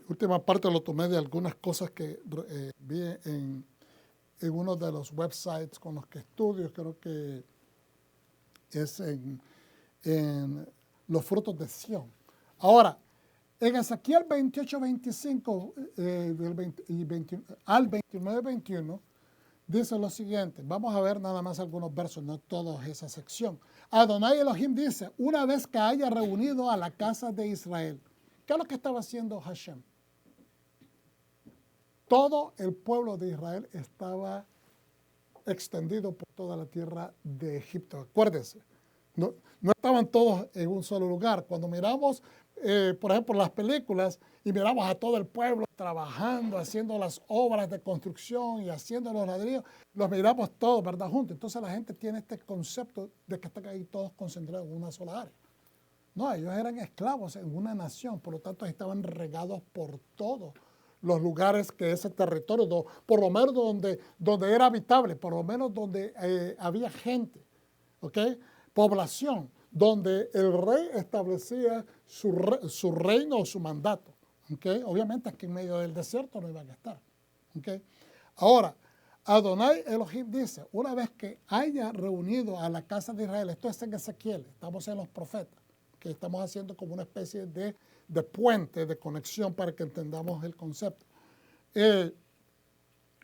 última parte lo tomé de algunas cosas que vi en uno de los websites con los que estudio, creo que es en los frutos de Sión. Ahora, en Ezequiel 28:25 al 29:21 dice lo siguiente. Vamos a ver nada más algunos versos, no toda esa sección. Adonai Elohim dice, una vez que haya reunido a la casa de Israel. ¿Qué es lo que estaba haciendo Hashem? Todo el pueblo de Israel estaba extendido por toda la tierra de Egipto. Acuérdense, no estaban todos en un solo lugar. Cuando miramos, por ejemplo, las películas y miramos a todo el pueblo trabajando, haciendo las obras de construcción y haciendo los ladrillos, los miramos todos, ¿verdad? Juntos. Entonces la gente tiene este concepto de que están ahí todos concentrados en una sola área. No, ellos eran esclavos en una nación, por lo tanto estaban regados por todos los lugares que ese territorio, por lo menos donde era habitable, por lo menos donde había gente, ¿ok? Población, donde el rey establecía su reino o su mandato, ¿ok? Obviamente aquí en medio del desierto no iban a estar, ¿ok? Ahora, Adonai Elohim dice, una vez que haya reunido a la casa de Israel, esto es en Ezequiel, estamos en los profetas, que estamos haciendo como una especie de puente, de conexión para que entendamos el concepto.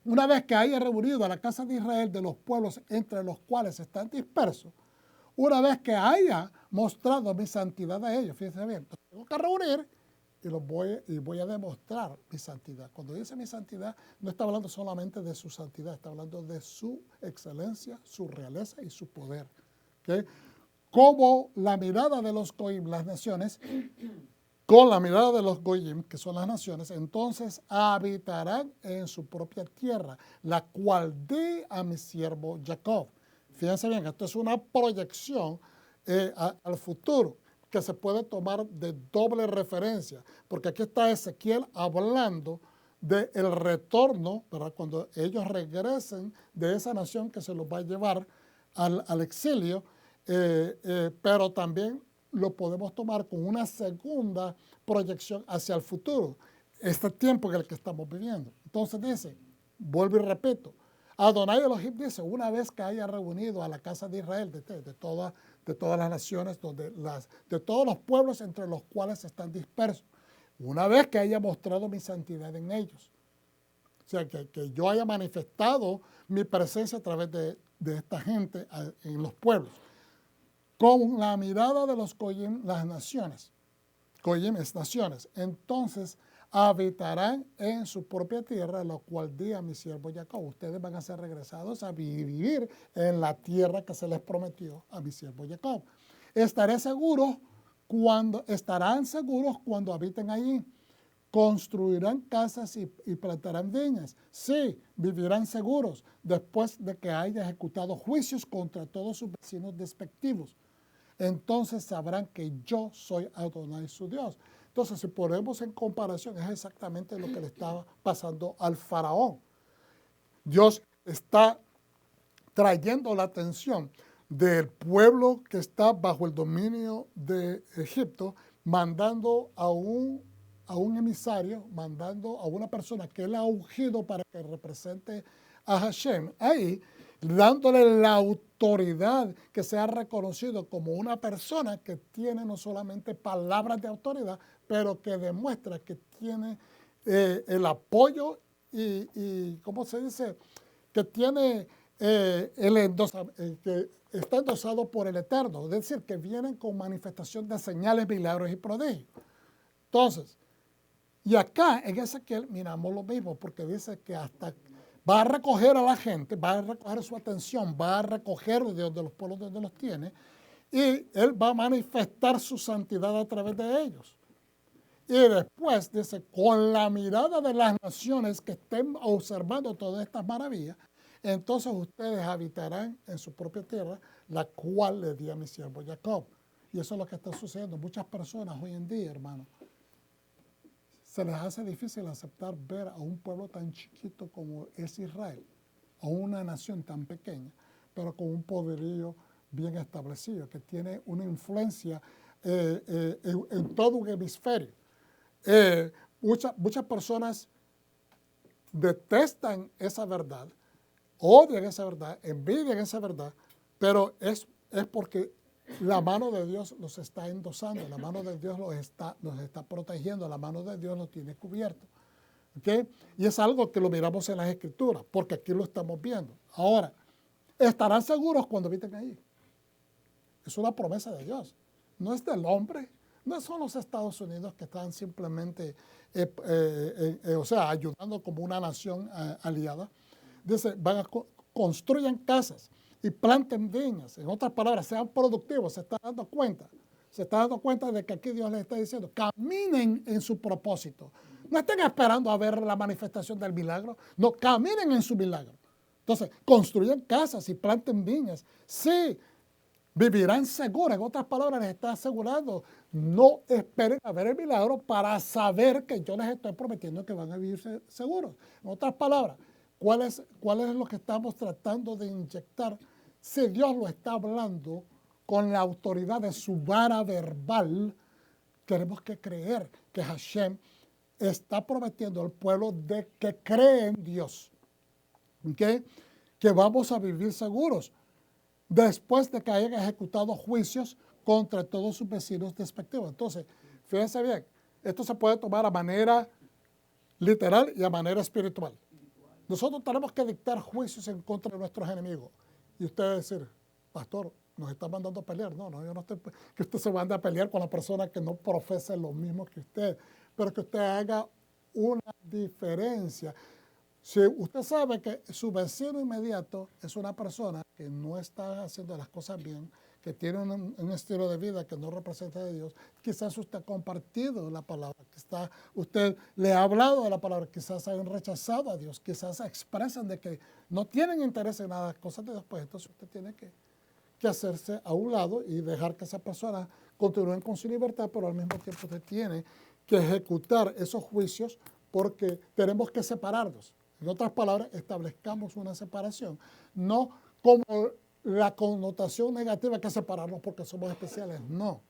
Una vez que haya reunido a la casa de Israel de los pueblos entre los cuales están dispersos, una vez que haya mostrado mi santidad a ellos, fíjense bien, tengo que reunir y voy a demostrar mi santidad. Cuando dice mi santidad, no está hablando solamente de su santidad, está hablando de su excelencia, su realeza y su poder. ¿Okay? Como la mirada de los goyim, las naciones, con la mirada de los goyim, que son las naciones, entonces habitarán en su propia tierra, la cual di a mi siervo Jacob. Fíjense bien, esto es una proyección al futuro que se puede tomar de doble referencia, porque aquí está Ezequiel hablando del retorno, ¿verdad? Cuando ellos regresen de esa nación que se los va a llevar al exilio, pero también lo podemos tomar con una segunda proyección hacia el futuro, este tiempo en el que estamos viviendo. Entonces dice, vuelvo y repito, Adonai Elohim dice, una vez que haya reunido a la casa de Israel, de todas las naciones, de todos los pueblos entre los cuales están dispersos, una vez que haya mostrado mi santidad en ellos. O sea, que yo haya manifestado mi presencia a través de esta gente en los pueblos. con la mirada de los goyim, las naciones. Goyim es naciones. Entonces habitarán en su propia tierra, lo cual di a mi siervo Jacob. Ustedes van a ser regresados a vivir en la tierra que se les prometió a mi siervo Jacob. Estarán seguros cuando habiten allí. Construirán casas y plantarán viñas. Sí, vivirán seguros después de que haya ejecutado juicios contra todos sus vecinos despectivos. Entonces sabrán que yo soy Adonai su Dios. Entonces, si ponemos en comparación, es exactamente lo que le estaba pasando al faraón. Dios está trayendo la atención del pueblo que está bajo el dominio de Egipto, mandando a un emisario, mandando a una persona que él ha ungido para que represente a Hashem ahí, dándole la autoridad, que sea reconocido como una persona que tiene no solamente palabras de autoridad, pero que demuestra que tiene el apoyo y ¿cómo se dice? Que tiene que está endosado por el Eterno, es decir, que vienen con manifestación de señales, milagros y prodigios. Entonces, y acá en Ezequiel miramos lo mismo, porque dice que hasta va a recoger a la gente, va a recoger su atención, va a recoger de donde los pueblos donde los tiene, y él va a manifestar su santidad a través de ellos. Y después dice, con la mirada de las naciones que estén observando todas estas maravillas, entonces ustedes habitarán en su propia tierra, la cual le di a mi siervo Jacob. Y eso es lo que está sucediendo. Muchas personas hoy en día, hermano, se les hace difícil aceptar ver a un pueblo tan chiquito como es Israel, o una nación tan pequeña, pero con un poderío bien establecido, que tiene una influencia en todo un hemisferio. Muchas personas detestan esa verdad, odian esa verdad, envidian esa verdad, pero es porque la mano de Dios los está endosando, la mano de Dios los está protegiendo, la mano de Dios los tiene cubiertos. ¿Okay? Y es algo que lo miramos en las Escrituras, porque aquí lo estamos viendo. Ahora, estarán seguros cuando habiten ahí. Es una promesa de Dios. No es del hombre, no son los Estados Unidos que están simplemente, ayudando como una nación aliada. Dice, construyan casas y planten viñas. En otras palabras, sean productivos. Se está dando cuenta de que aquí Dios les está diciendo, caminen en su propósito. No estén esperando a ver la manifestación del milagro. No, caminen en su milagro. Entonces, construyan casas y planten viñas. Sí, vivirán seguros. En otras palabras, les está asegurando, no esperen a ver el milagro para saber que yo les estoy prometiendo que van a vivir seguros. En otras palabras, ¿cuál es lo que estamos tratando de inyectar? Si Dios lo está hablando con la autoridad de su vara verbal, tenemos que creer que Hashem está prometiendo al pueblo de que cree en Dios, ¿okay? Que vamos a vivir seguros después de que hayan ejecutado juicios contra todos sus vecinos despectivos. Entonces, fíjense bien, esto se puede tomar a manera literal y a manera espiritual. Nosotros tenemos que dictar juicios en contra de nuestros enemigos. Y usted va a decir, pastor, nos está mandando a pelear. No, yo no estoy que usted se mande a pelear con la persona que no profesa lo mismo que usted, pero que usted haga una diferencia. Si usted sabe que su vecino inmediato es una persona que no está haciendo las cosas bien, que tiene un estilo de vida que no representa a Dios, quizás usted ha compartido la palabra, quizás usted le ha hablado de la palabra, quizás hayan rechazado a Dios, quizás expresan de que no tienen interés en nada, cosas de después. Entonces usted tiene que hacerse a un lado y dejar que esa persona continúe con su libertad, pero al mismo tiempo usted tiene que ejecutar esos juicios porque tenemos que separarnos. En otras palabras, establezcamos una separación, no como la connotación negativa que es separarnos porque somos especiales, no.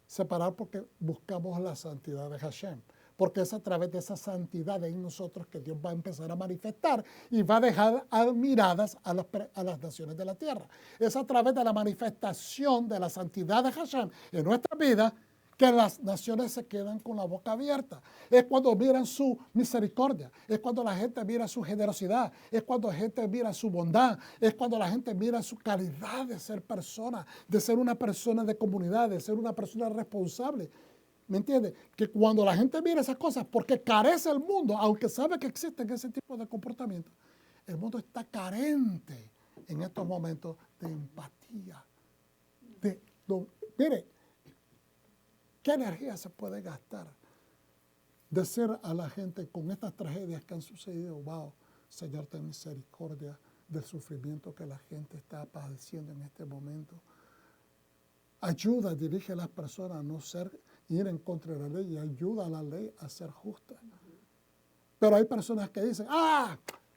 Separar porque buscamos la santidad de Hashem, porque es a través de esa santidad en nosotros que Dios va a empezar a manifestar y va a dejar admiradas a las naciones de la tierra. Es a través de la manifestación de la santidad de Hashem en nuestra vida que las naciones se quedan con la boca abierta. Es cuando miran su misericordia, es cuando la gente mira su generosidad, es cuando la gente mira su bondad, es cuando la gente mira su calidad de ser persona, de ser una persona de comunidad, de ser una persona responsable. ¿Me entiendes? Que cuando la gente mira esas cosas, porque carece el mundo, aunque sabe que existen ese tipo de comportamientos, el mundo está carente en estos momentos de empatía. Mire, ¿qué energía se puede gastar de ser a la gente con estas tragedias que han sucedido? Wow, Señor, ten misericordia del sufrimiento que la gente está padeciendo en este momento. Ayuda, dirige a las personas a no ir en contra de la ley y ayuda a la ley a ser justa. Pero hay personas que dicen,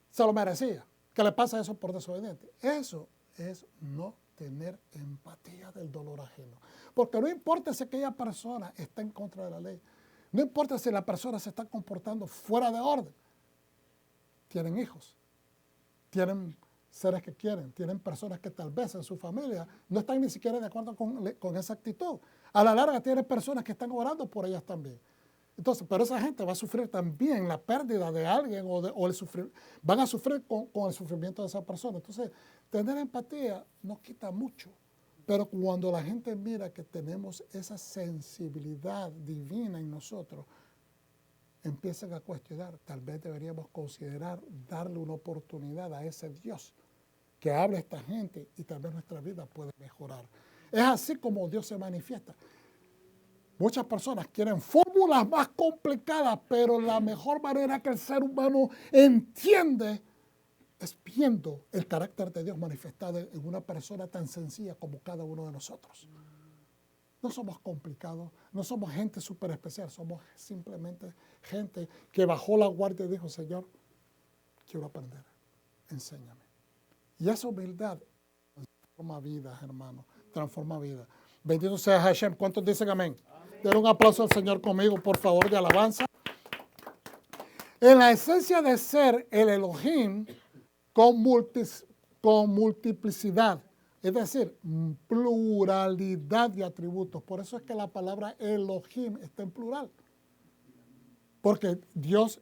se lo merecía, que le pasa eso por desobediente. Eso es no tener empatía del dolor ajeno. Porque no importa si aquella persona está en contra de la ley, no importa si la persona se está comportando fuera de orden. Tienen hijos, tienen seres que quieren, tienen personas que tal vez en su familia no están ni siquiera de acuerdo con esa actitud. A la larga tienen personas que están orando por ellas también. Entonces, pero esa gente va a sufrir también la pérdida de alguien van a sufrir con el sufrimiento de esa persona. Entonces, tener empatía nos quita mucho. Pero cuando la gente mira que tenemos esa sensibilidad divina en nosotros, empiezan a cuestionar, tal vez deberíamos considerar darle una oportunidad a ese Dios que habla a esta gente y tal vez nuestra vida puede mejorar. Es así como Dios se manifiesta. Muchas personas quieren fórmulas más complicadas, pero la mejor manera que el ser humano entiende es viendo el carácter de Dios manifestado en una persona tan sencilla como cada uno de nosotros. No somos complicados, no somos gente súper especial, somos simplemente gente que bajó la guardia y dijo, Señor, quiero aprender, enséñame. Y esa humildad transforma vidas, hermano, transforma vidas. Bendito sea Hashem. ¿Cuántos dicen amén? Den un aplauso al Señor conmigo, por favor, de alabanza. En la esencia de ser el Elohim con multiplicidad, es decir, pluralidad de atributos. Por eso es que la palabra Elohim está en plural. Porque Dios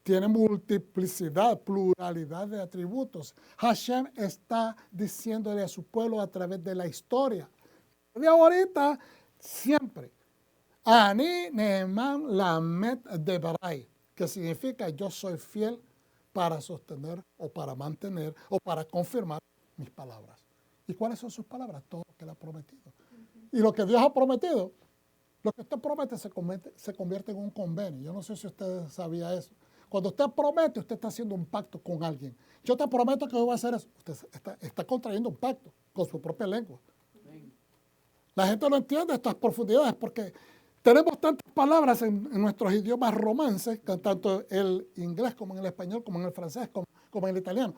tiene multiplicidad, pluralidad de atributos. Hashem está diciéndole a su pueblo a través de la historia. De ahorita, siempre. Ani Neeman Lamet Debarai, que significa yo soy fiel para sostener o para mantener o para confirmar mis palabras. ¿Y cuáles son sus palabras? Todo lo que Él ha prometido. Y lo que Dios ha prometido, lo que usted promete se convierte en un convenio. Yo no sé si usted sabía eso. Cuando usted promete, usted está haciendo un pacto con alguien. Yo te prometo que voy a hacer eso. Usted está contrayendo un pacto con su propia lengua. La gente no entiende estas profundidades porque tenemos tantas palabras en nuestros idiomas romances, tanto el inglés como en el español, como en el francés, como en el italiano.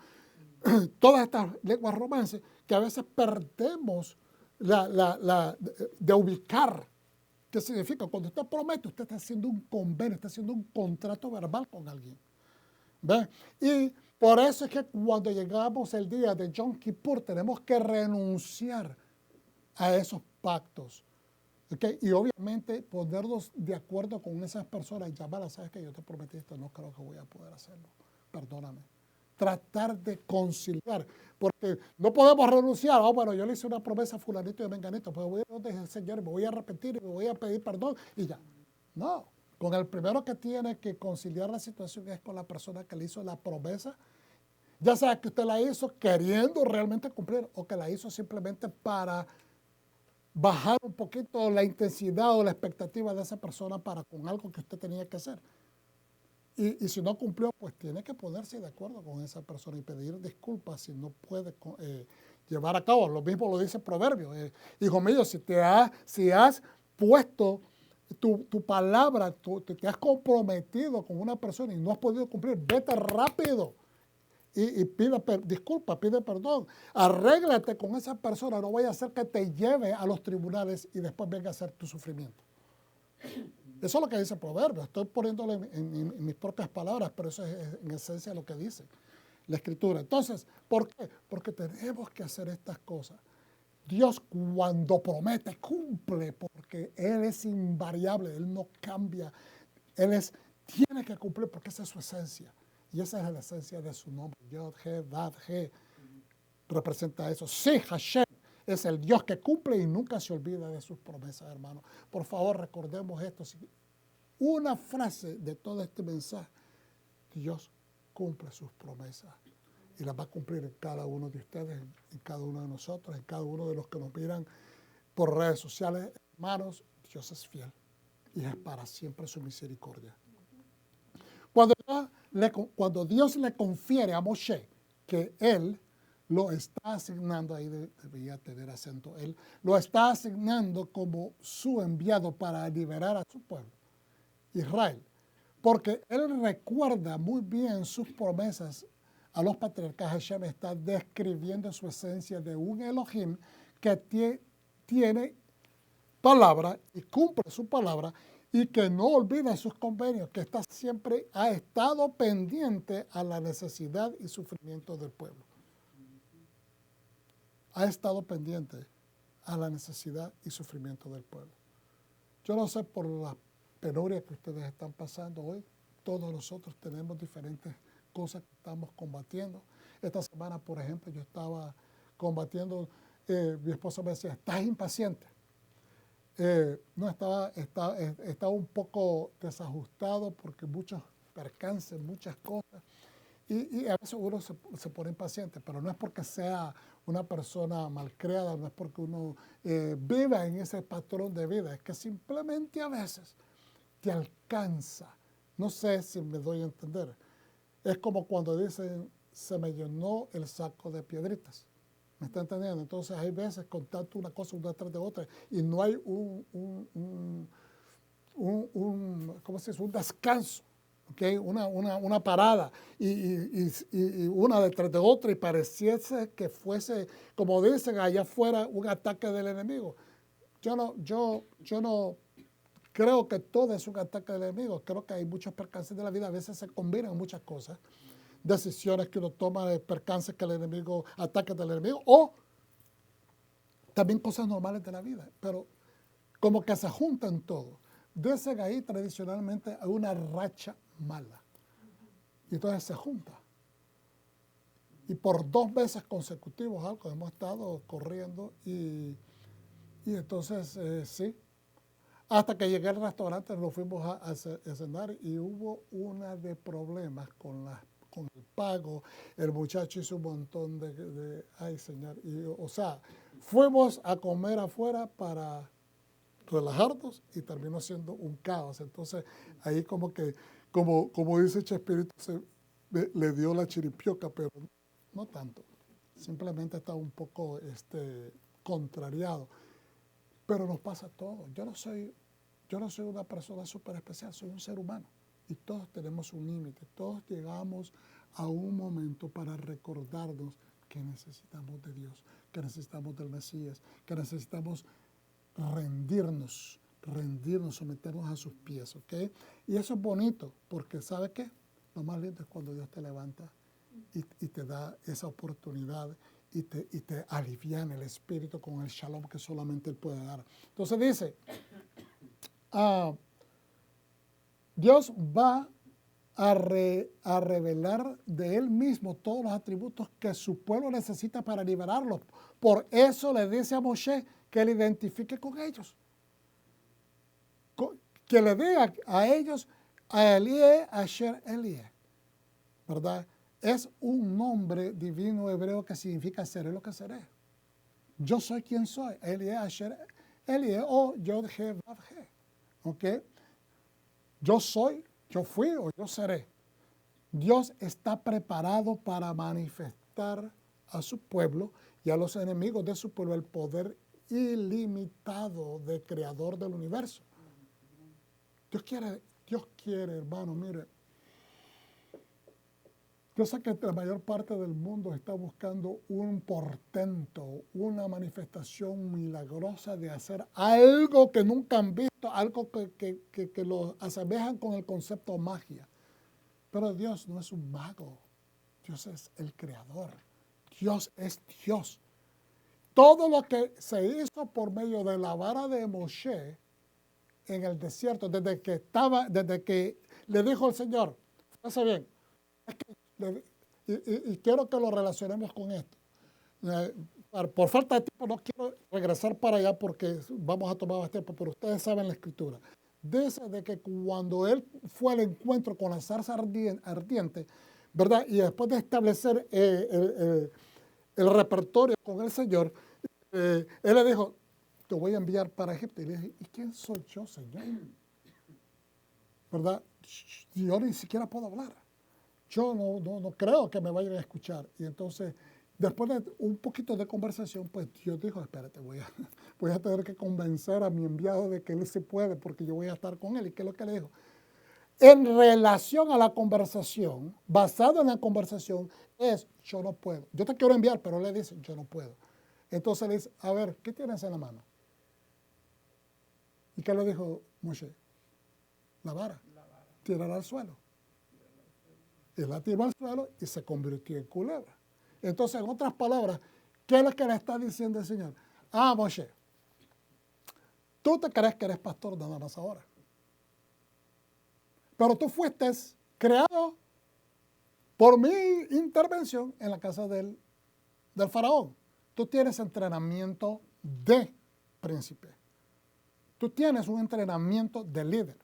Todas estas lenguas romances que a veces perdemos de ubicar. ¿Qué significa? Cuando usted promete, usted está haciendo un convenio, está haciendo un contrato verbal con alguien. ¿Ve? Y por eso es que cuando llegamos el día de Yom Kippur, tenemos que renunciar a esos pactos. ¿Okay? Y obviamente ponernos de acuerdo con esas personas y llamarlas, sabes que yo te prometí esto, no creo que voy a poder hacerlo. Perdóname. Tratar de conciliar, porque no podemos renunciar. Bueno, yo le hice una promesa a fulanito y a menganito, pues voy a donde el Señor, me voy a arrepentir, me voy a pedir perdón y ya. No, con el primero que tiene que conciliar la situación es con la persona que le hizo la promesa, ya sea que usted la hizo queriendo realmente cumplir o que la hizo simplemente para bajar un poquito la intensidad o la expectativa de esa persona para con algo que usted tenía que hacer. Y si no cumplió, pues tiene que ponerse de acuerdo con esa persona y pedir disculpas si no puede llevar a cabo. Lo mismo lo dice el proverbio. Hijo mío, si has puesto tu palabra, te has comprometido con una persona y no has podido cumplir, vete rápido y pide disculpas, pide perdón. Arréglate con esa persona, no vaya a hacer que te lleve a los tribunales y después venga a hacer tu sufrimiento. Eso es lo que dice el proverbio. Estoy poniéndolo en mis propias palabras, pero eso es en esencia lo que dice la Escritura. Entonces, ¿por qué? Porque tenemos que hacer estas cosas. Dios cuando promete, cumple, porque Él es invariable, Él no cambia. Tiene que cumplir porque esa es su esencia. Y esa es la esencia de su nombre. Yod, He, Vav, He representa eso. Sí, Hashem es el Dios que cumple y nunca se olvida de sus promesas, hermano. Por favor, recordemos esto. Una frase de todo este mensaje. Dios cumple sus promesas y las va a cumplir en cada uno de ustedes, en cada uno de nosotros, en cada uno de los que nos miran por redes sociales. Hermanos, Dios es fiel y es para siempre su misericordia. Cuando Dios le confiere a Moshe que él lo está asignando, ahí debía tener acento, él lo está asignando como su enviado para liberar a su pueblo, Israel, porque él recuerda muy bien sus promesas a los patriarcas. Hashem está describiendo su esencia de un Elohim que tiene palabra y cumple su palabra y que no olvida sus convenios, que siempre ha estado pendiente a la necesidad y sufrimiento del pueblo. Ha estado pendiente a la necesidad y sufrimiento del pueblo. Yo no sé por la penuria que ustedes están pasando hoy. Todos nosotros tenemos diferentes cosas que estamos combatiendo. Esta semana, por ejemplo, yo estaba combatiendo, mi esposa me decía, ¿estás impaciente? No, estaba un poco desajustado porque muchos percances, muchas cosas. Y a veces uno se pone impaciente, pero no es porque sea una persona malcriada, no es porque uno viva en ese patrón de vida, es que simplemente a veces te alcanza. No sé si me doy a entender. Es como cuando dicen, se me llenó el saco de piedritas. ¿Me está entendiendo? Entonces hay veces con tanto una cosa una tras de otra y no hay ¿cómo se dice? Un descanso. ¿Okay? Una parada y una detrás de otra y pareciese que fuese, como dicen allá afuera, un ataque del enemigo. Yo no creo que todo es un ataque del enemigo. Creo que hay muchos percances de la vida. A veces se combinan muchas cosas. Decisiones que uno toma, de percances que el enemigo, ataques del enemigo, o también cosas normales de la vida. Pero como que se juntan todo. Dicen ahí tradicionalmente hay una racha mala. Y entonces se junta. Y por 2 meses consecutivos algo hemos estado corriendo y entonces sí. Hasta que llegué al restaurante nos fuimos a cenar y hubo una de problemas con el pago. El muchacho hizo un montón ay señor. O sea, fuimos a comer afuera para relajarnos y terminó siendo un caos. Entonces ahí como dice Chespirito, le dio la chiripioca, pero no tanto. Simplemente estaba un poco contrariado. Pero nos pasa todo. Yo no soy una persona súper especial, soy un ser humano. Y todos tenemos un límite. Todos llegamos a un momento para recordarnos que necesitamos de Dios, que necesitamos del Mesías, que necesitamos rendirnos, someternos a sus pies, ¿ok? Y eso es bonito, porque ¿sabe qué? Lo más lindo es cuando Dios te levanta y te da esa oportunidad y te aliviana el espíritu con el shalom que solamente Él puede dar. Entonces dice, Dios va a revelar de Él mismo todos los atributos que su pueblo necesita para liberarlos. Por eso le dice a Moshe que le identifique con ellos. Que le diga a ellos, a Elie, Asher Elie. ¿Verdad? Es un nombre divino hebreo que significa seré lo que seré. Yo soy quien soy. Elie, Asher Elie, o Yod He Vav He. ¿Ok? Yo soy, yo fui o yo seré. Dios está preparado para manifestar a su pueblo y a los enemigos de su pueblo el poder ilimitado de creador del universo. Dios quiere, hermano, mire. Yo sé que la mayor parte del mundo está buscando un portento, una manifestación milagrosa de hacer algo que nunca han visto, algo que lo asemejan con el concepto magia. Pero Dios no es un mago, Dios es el creador, Dios es Dios. todo lo que se hizo por medio de la vara de Moshe en el desierto, desde que le dijo el Señor, fíjese bien, es que y quiero que lo relacionemos con esto. Por falta de tiempo no quiero regresar para allá porque vamos a tomar más tiempo, pero ustedes saben la escritura. Dice de que cuando él fue al encuentro con la zarza ardiente, ¿verdad? Y después de establecer el repertorio con el Señor, él le dijo, te voy a enviar para Egipto. Y le dije, ¿y quién soy yo, Señor? ¿Verdad? Yo ni siquiera puedo hablar. Yo no creo que me vayan a escuchar. Y entonces, después de un poquito de conversación, pues Dios dijo, espérate, voy a tener que convencer a mi enviado de que él sí puede, porque yo voy a estar con él. ¿Y qué es lo que le dijo? En relación a la conversación, basado en la conversación, es yo no puedo. Yo te quiero enviar, pero él le dice, yo no puedo. Entonces le dice, a ver, ¿qué tienes en la mano? ¿Y qué le dijo Moshe? La vara. Tírala al suelo. Y la tiró al suelo y se convirtió en culebra. Entonces, en otras palabras, ¿qué es lo que le está diciendo el Señor? Ah, Moshe, tú te crees que eres pastor nada más ahora. Pero tú fuiste creado por mi intervención en la casa del faraón. Tú tienes entrenamiento de príncipe. Tú tienes un entrenamiento de líder.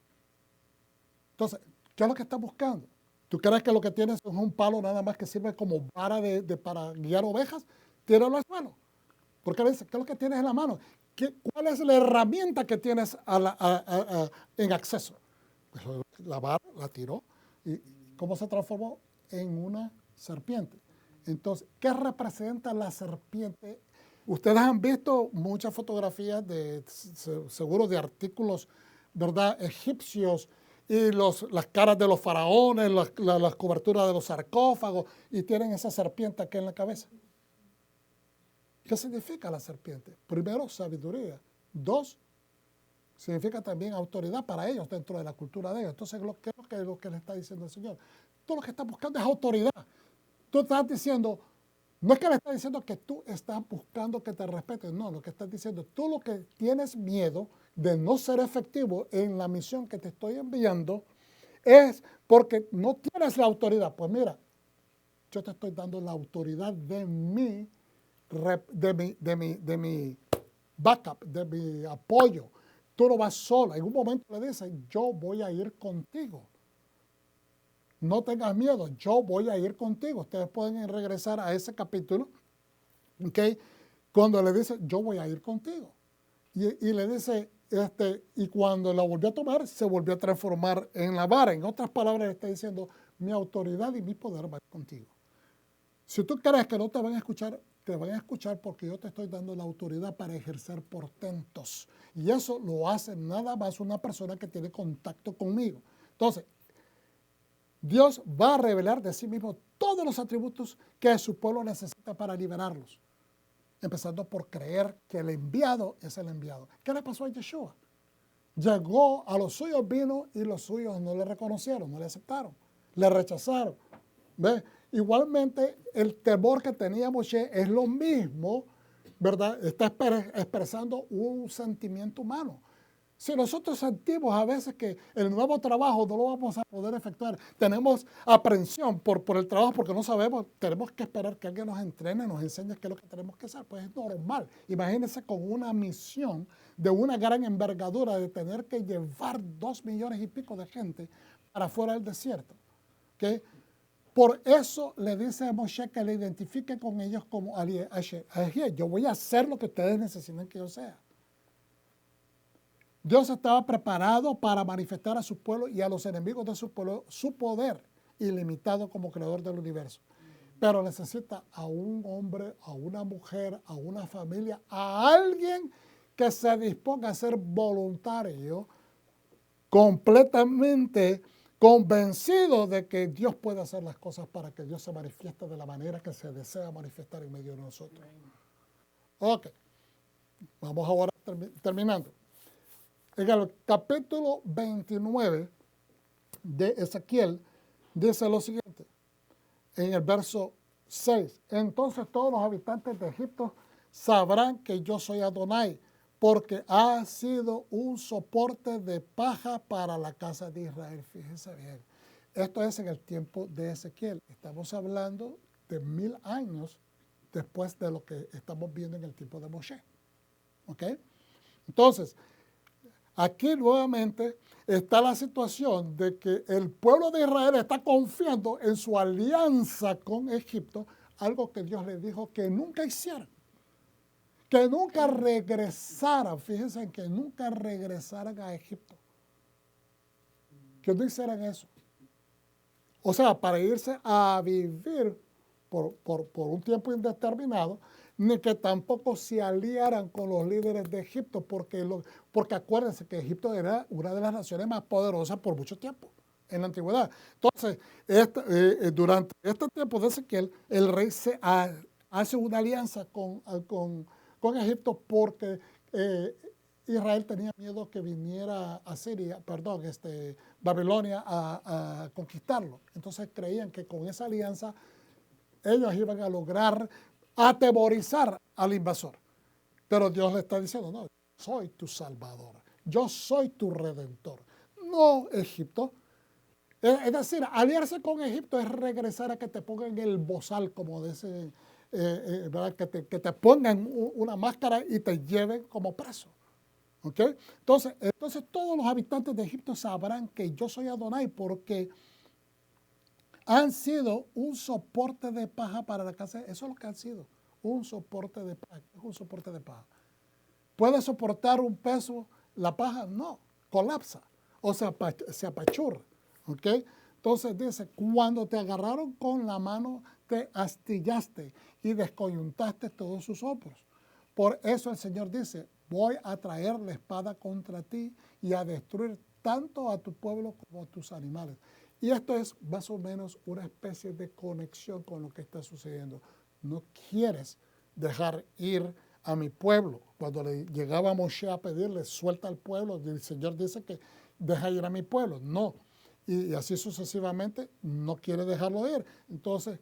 Entonces, ¿qué es lo que estás buscando? ¿Tú crees que lo que tienes es un palo nada más que sirve como vara para guiar ovejas? Tíralo al suelo. Porque le dice, ¿qué es lo que tienes en la mano? ¿Cuál es la herramienta que tienes en acceso? Pues la vara la tiró. ¿Y cómo se transformó? En una serpiente. Entonces, ¿qué representa la serpiente? Ustedes han visto muchas fotografías seguro de artículos, ¿verdad?, egipcios, y las caras de los faraones, las coberturas de los sarcófagos, y tienen esa serpiente aquí en la cabeza. ¿Qué significa la serpiente? Primero, sabiduría. Dos, significa también autoridad para ellos dentro de la cultura de ellos. Entonces, ¿qué es lo que le está diciendo el Señor? Tú lo que estás buscando es autoridad. Tú estás diciendo, no es que le estás diciendo que tú estás buscando que te respeten, no, lo que estás diciendo, tú lo que tienes miedo de no ser efectivo en la misión que te estoy enviando es porque no tienes la autoridad. Pues mira, yo te estoy dando la autoridad de mi backup, de mi apoyo. Tú no vas sola. En un momento le dices, yo voy a ir contigo. No tengas miedo, yo voy a ir contigo. Ustedes pueden regresar a ese capítulo, ¿ok? Cuando le dice, yo voy a ir contigo. Y le dice, y cuando la volvió a tomar, se volvió a transformar en la vara. En otras palabras, le está diciendo, mi autoridad y mi poder va contigo. Si tú crees que no te van a escuchar, te van a escuchar porque yo te estoy dando la autoridad para ejercer portentos. Y eso lo hace nada más una persona que tiene contacto conmigo. Entonces, Dios va a revelar de sí mismo todos los atributos que su pueblo necesita para liberarlos. Empezando por creer que el enviado es el enviado. ¿Qué le pasó a Yeshua? Llegó, a los suyos vino y los suyos no le reconocieron, no le aceptaron, le rechazaron. ¿Ve? Igualmente, el temor que tenía Moshe es lo mismo, ¿verdad? Está expresando un sentimiento humano. Si nosotros sentimos a veces que el nuevo trabajo no lo vamos a poder efectuar, tenemos aprensión por el trabajo porque no sabemos, tenemos que esperar que alguien nos entrene, nos enseñe qué es lo que tenemos que hacer, pues es normal. Imagínense con una misión de una gran envergadura de tener que llevar 2 millones y pico de gente para fuera del desierto. ¿Okay? Por eso le dice a Moshe que le identifique con ellos como Ahí, yo voy a hacer lo que ustedes necesiten que yo sea. Dios estaba preparado para manifestar a su pueblo y a los enemigos de su pueblo su poder ilimitado como creador del universo. Pero necesita a un hombre, a una mujer, a una familia, a alguien que se disponga a ser voluntario, completamente convencido de que Dios puede hacer las cosas para que Dios se manifieste de la manera que se desea manifestar en medio de nosotros. Ok, vamos ahora terminando. En el capítulo 29 de Ezequiel dice lo siguiente, en el verso 6. Entonces todos los habitantes de Egipto sabrán que yo soy Adonai, porque ha sido un soporte de paja para la casa de Israel. Fíjense bien, esto es en el tiempo de Ezequiel. Estamos hablando de 1000 años después de lo que estamos viendo en el tiempo de Moshe. ¿Ok? Entonces, aquí nuevamente está la situación de que el pueblo de Israel está confiando en su alianza con Egipto, algo que Dios les dijo que nunca hicieran, que nunca regresaran. Fíjense en que nunca regresaran a Egipto, que no hicieran eso. O sea, para irse a vivir por un tiempo indeterminado, ni que tampoco se aliaran con los líderes de Egipto, porque acuérdense que Egipto era una de las naciones más poderosas por mucho tiempo en la antigüedad. Entonces, durante este tiempo de Ezequiel, el rey hace una alianza con Egipto porque Israel tenía miedo que viniera Babilonia a conquistarlo. Entonces creían que con esa alianza ellos iban a lograr atemorizar al invasor. Pero Dios le está diciendo, no, soy tu salvador, yo soy tu redentor, no Egipto. Es decir, aliarse con Egipto es regresar a que te pongan el bozal, como dice, ¿verdad? Que te pongan una máscara y te lleven como preso. ¿Ok? Entonces todos los habitantes de Egipto sabrán que yo soy Adonai, porque han sido un soporte de paja para la casa. Eso es lo que han sido, un soporte de paja. Es un soporte de paja. ¿Puede soportar un peso la paja? No, colapsa o se apachurra. ¿Ok? Entonces dice, cuando te agarraron con la mano, te astillaste y descoyuntaste todos sus hombros. Por eso el Señor dice, voy a traer la espada contra ti y a destruir tanto a tu pueblo como a tus animales. Y esto es más o menos una especie de conexión con lo que está sucediendo. No quieres dejar ir a mi pueblo. Cuando le llegaba Moshe a pedirle, suelta al pueblo, el Señor dice que deja ir a mi pueblo. No. Y así sucesivamente, no quiere dejarlo ir. Entonces,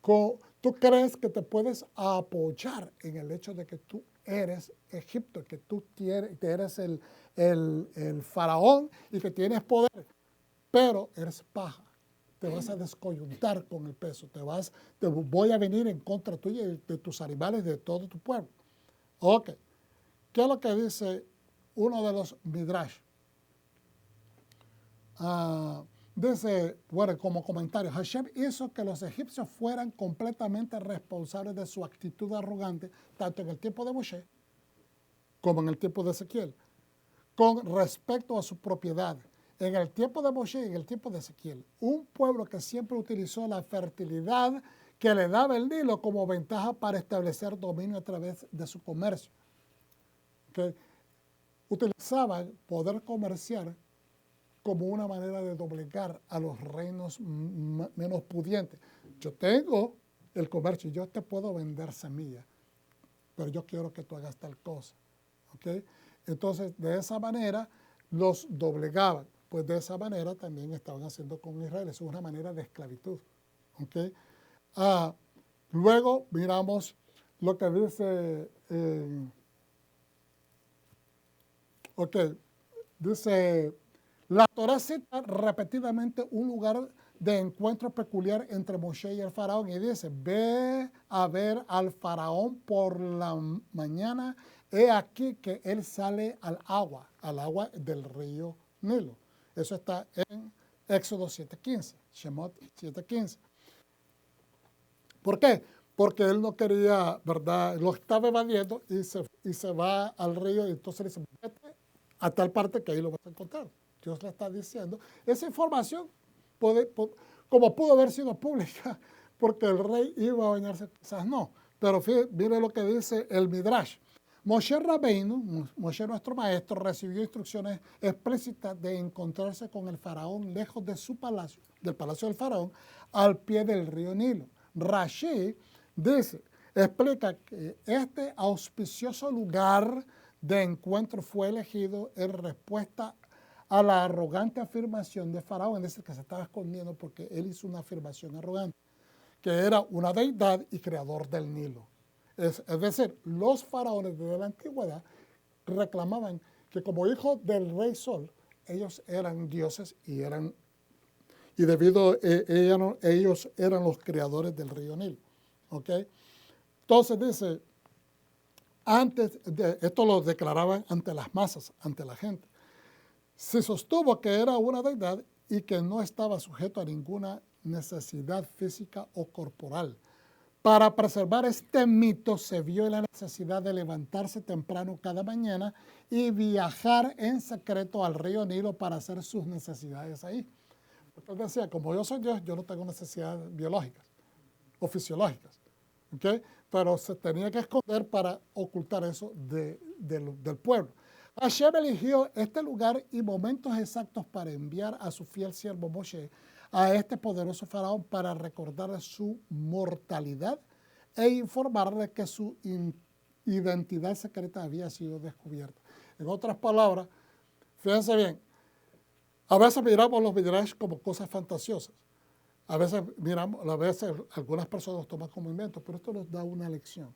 tú crees que te puedes apoyar en el hecho de que tú eres Egipto, que tú eres el faraón y que tienes poder, pero eres paja. Te vas a descoyuntar con el peso, te voy a venir en contra tuya y de tus animales, de todo tu pueblo. Ok, ¿qué es lo que dice uno de los Midrash? Dice, bueno, como comentario, Hashem hizo que los egipcios fueran completamente responsables de su actitud arrogante, tanto en el tiempo de Moshe como en el tiempo de Ezequiel, con respecto a su propiedad. En el tiempo de Moshe y en el tiempo de Ezequiel, un pueblo que siempre utilizó la fertilidad que le daba el Nilo como ventaja para establecer dominio a través de su comercio. Que utilizaban poder comerciar como una manera de doblegar a los reinos menos pudientes. Yo tengo el comercio, yo te puedo vender semillas, pero yo quiero que tú hagas tal cosa. ¿Okay? Entonces, de esa manera los doblegaban. Pues de esa manera también estaban haciendo con Israel. Es una manera de esclavitud. ¿Okay? Luego miramos lo que dice, dice, la Torah cita repetidamente un lugar de encuentro peculiar entre Moshe y el faraón y dice, ve a ver al faraón por la mañana, he aquí que él sale al agua del río Nilo. Eso está en Éxodo 7:15, Shemot 7:15. ¿Por qué? Porque él no quería, ¿verdad? Lo estaba evadiendo y se va al río y entonces le dice, vete a tal parte que ahí lo vas a encontrar. Dios le está diciendo. Esa información, como pudo haber sido pública, porque el rey iba a bañarse, quizás no. Pero mire lo que dice el Midrash. Moshe Rabbeinu, Moshe nuestro maestro, recibió instrucciones explícitas de encontrarse con el faraón lejos de su palacio, del palacio del faraón, al pie del río Nilo. Rashi explica que este auspicioso lugar de encuentro fue elegido en respuesta a la arrogante afirmación de Faraón, es decir, que se estaba escondiendo porque él hizo una afirmación arrogante, que era una deidad y creador del Nilo. Es decir, los faraones de la antigüedad reclamaban que como hijos del rey Sol, ellos eran dioses y debido ellos eran los creadores del río Nilo. ¿Ok? Entonces dice, esto lo declaraban ante las masas, ante la gente. Se sostuvo que era una deidad y que no estaba sujeto a ninguna necesidad física o corporal. Para preservar este mito se vio la necesidad de levantarse temprano cada mañana y viajar en secreto al río Nilo para hacer sus necesidades ahí. Porque decía, como yo soy Dios, yo no tengo necesidades biológicas o fisiológicas. ¿Okay? Pero se tenía que esconder para ocultar eso del pueblo. Hashem eligió este lugar y momentos exactos para enviar a su fiel siervo Moshe a este poderoso faraón para recordarle su mortalidad e informarle que su identidad secreta había sido descubierta. En otras palabras, fíjense bien, a veces miramos los midrash como cosas fantasiosas. A veces algunas personas los toman como inventos, pero esto nos da una lección.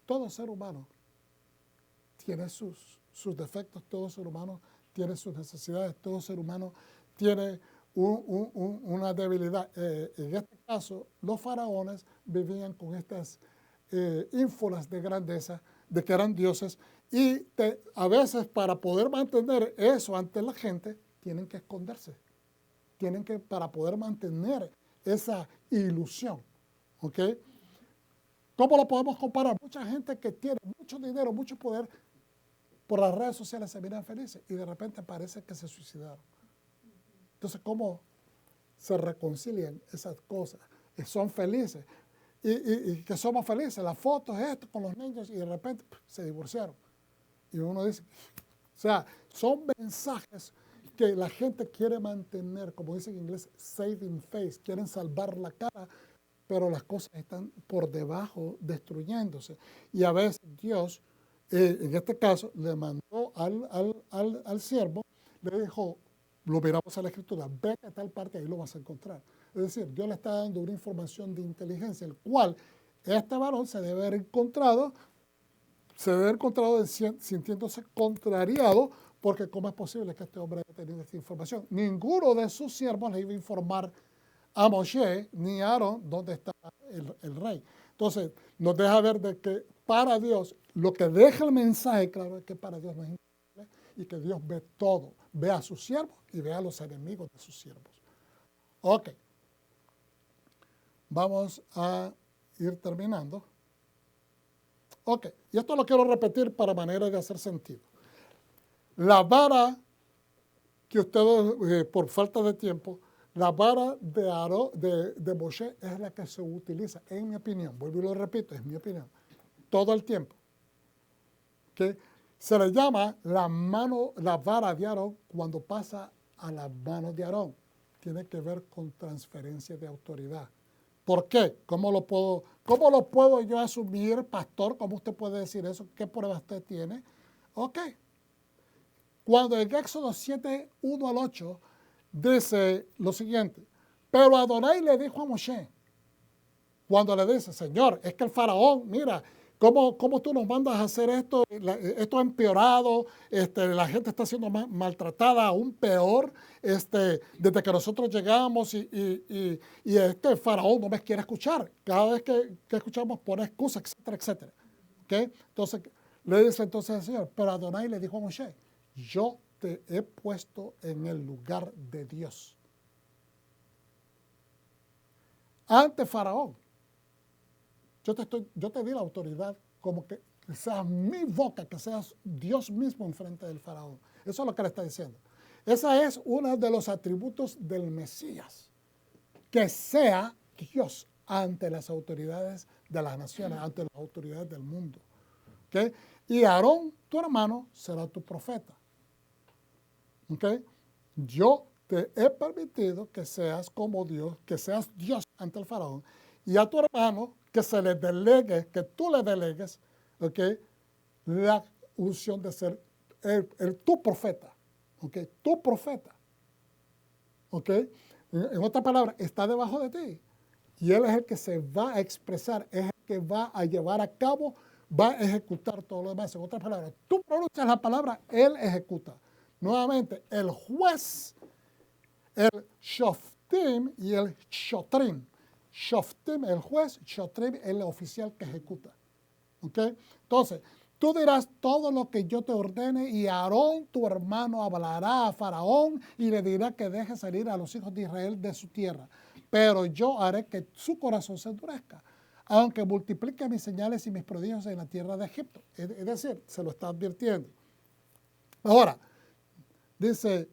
Todo ser humano tiene sus defectos, todo ser humano tiene sus necesidades, todo ser humano tiene una debilidad. En este caso, los faraones vivían con estas ínfulas de grandeza, de que eran dioses, y a veces para poder mantener eso ante la gente, tienen que esconderse. Para poder mantener esa ilusión. ¿Ok? ¿Cómo lo podemos comparar? Mucha gente que tiene mucho dinero, mucho poder, por las redes sociales se miran felices y de repente parece que se suicidaron. Entonces, ¿cómo se reconcilian esas cosas? Son felices. Y que somos felices. Las fotos, esto, con los niños, y de repente se divorciaron. Y uno dice, o sea, son mensajes que la gente quiere mantener, como dice en inglés, saving face, quieren salvar la cara, pero las cosas están por debajo destruyéndose. Y a veces Dios, en este caso, le mandó al siervo, le dijo, lo miramos en la escritura, vete a tal parte, ahí lo vas a encontrar. Es decir, Dios le está dando una información de inteligencia, el cual este varón se debe haber encontrado sintiéndose contrariado, porque ¿cómo es posible que este hombre haya tenido esta información? Ninguno de sus siervos le iba a informar a Moshe ni a Aarón dónde está el rey. Entonces, nos deja ver de que para Dios, lo que deja el mensaje claro es que para Dios no es imposible y que Dios ve todo. Ve a sus siervos y ve a los enemigos de sus siervos. Ok. Vamos a ir terminando. Ok. Y esto lo quiero repetir para manera de hacer sentido. La vara que ustedes, por falta de tiempo, la vara de Moshe es la que se utiliza, en mi opinión, vuelvo y lo repito, es mi opinión, todo el tiempo. ¿Okay? Se le llama la vara de Aarón cuando pasa a las manos de Aarón. Tiene que ver con transferencia de autoridad. ¿Por qué? ¿Cómo lo puedo yo asumir, pastor? ¿Cómo usted puede decir eso? ¿Qué pruebas usted tiene? Ok. Cuando en Éxodo 7, 1 al 8, dice lo siguiente, pero Adonai le dijo a Moshe, cuando le dice, Señor, es que el faraón, mira, ¿cómo tú nos mandas a hacer esto? Esto ha empeorado, la gente está siendo maltratada, aún peor, desde que nosotros llegamos y este faraón no me quiere escuchar. Cada vez que escuchamos pone excusas, etcétera, etcétera. ¿Okay? Entonces, le dice entonces al Señor, pero Adonai le dijo a Moshe, yo te he puesto en el lugar de Dios. Ante Faraón, yo te di la autoridad como que seas mi boca, que seas Dios mismo enfrente del Faraón. Eso es lo que le está diciendo. Ese es uno de los atributos del Mesías, que sea Dios ante las autoridades de las naciones, ante las autoridades del mundo. ¿Okay? Y Aarón, tu hermano, será tu profeta. ¿Okay? Yo te he permitido que seas como Dios, que seas Dios ante el faraón, y a tu hermano que se le delegue, que tú le delegues, ¿okay? La unción de ser tu profeta, ¿okay? Tu profeta, ¿okay? En otras palabras, está debajo de ti, y él es el que se va a expresar, es el que va a llevar a cabo, va a ejecutar todo lo demás. En otras palabras, tú pronuncias la palabra, Él ejecuta. Nuevamente, el juez, el shoftim y el shotrim. Shoftim, el juez, shotrim, el oficial que ejecuta. ¿Ok? Entonces, tú dirás todo lo que yo te ordene y Aarón, tu hermano, hablará a Faraón y le dirá que deje salir a los hijos de Israel de su tierra. Pero yo haré que su corazón se endurezca, aunque multiplique mis señales y mis prodigios en la tierra de Egipto. Es decir, se lo está advirtiendo. Ahora, dice,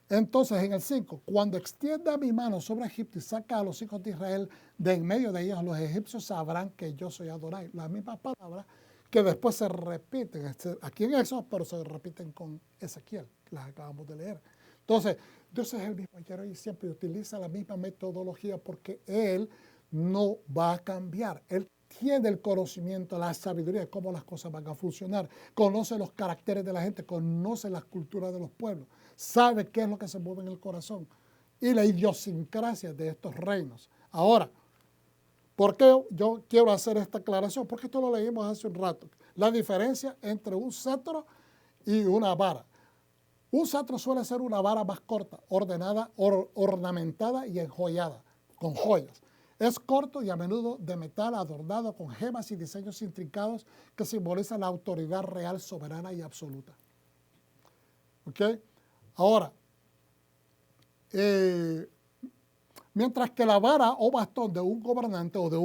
entonces en el 5, cuando extienda mi mano sobre Egipto y saca a los hijos de Israel de en medio de ellos, los egipcios sabrán que yo soy Adonai. Las mismas palabras que después se repiten aquí en Éxodo, pero se repiten con Ezequiel, que las acabamos de leer. Entonces, Dios es el mismo ayer y siempre utiliza la misma metodología porque Él no va a cambiar. Él tiene el conocimiento, la sabiduría de cómo las cosas van a funcionar. Conoce los caracteres de la gente, conoce las culturas de los pueblos, sabe qué es lo que se mueve en el corazón y la idiosincrasia de estos reinos. Ahora, ¿por qué yo quiero hacer esta aclaración? Porque esto lo leímos hace un rato. La diferencia entre un cetro y una vara. Un cetro suele ser una vara más corta, ordenada, ornamentada y enjollada, con joyas. Es corto y a menudo de metal adornado con gemas y diseños intrincados que simbolizan la autoridad real, soberana y absoluta. ¿Ok? Ahora, mientras que la vara o bastón de un gobernante o de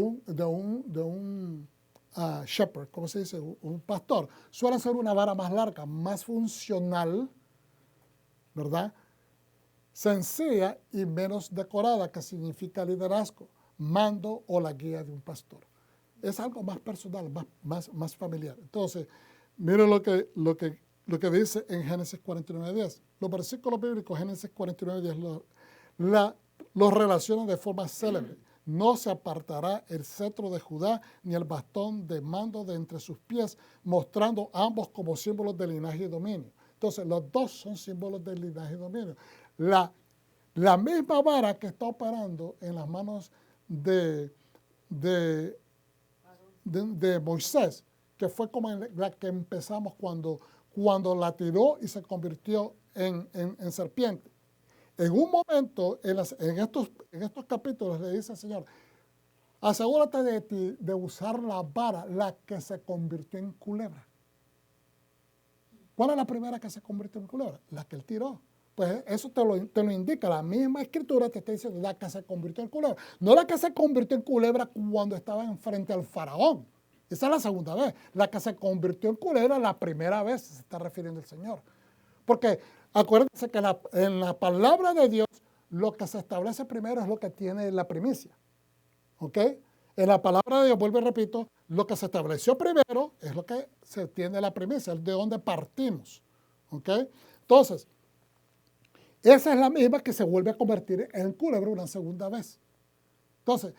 un shepherd, ¿cómo se dice? Un pastor, suele ser una vara más larga, más funcional, ¿verdad? Sencilla y menos decorada, que significa liderazgo, mando o la guía de un pastor. Es algo más personal, más familiar. Entonces, miren lo que dice en Génesis 49:10. Los versículos bíblicos, Génesis 49:10, los relaciona de forma célebre. No se apartará el cetro de Judá ni el bastón de mando de entre sus pies, mostrando ambos como símbolos de linaje y dominio. Entonces, los dos son símbolos de linaje y dominio. La misma vara que está operando en las manos de Moisés, que fue como la que empezamos cuando la tiró y se convirtió en serpiente. En un momento, en estos capítulos, le dice el Señor, asegúrate de usar la vara, la que se convirtió en culebra. ¿Cuál es la primera que se convirtió en culebra? La que él tiró. Pues eso te lo indica, la misma escritura te está diciendo la que se convirtió en culebra. No la que se convirtió en culebra cuando estaba enfrente al faraón. Esa es la segunda vez. La que se convirtió en culebra la primera vez se está refiriendo el Señor. Porque acuérdense que en la palabra de Dios lo que se establece primero es lo que tiene la primicia. ¿Ok? En la palabra de Dios, vuelvo y repito, lo que se estableció primero es lo que se tiene la primicia, es de donde partimos. ¿Ok? Entonces, esa es la misma que se vuelve a convertir en culebra una segunda vez. Entonces,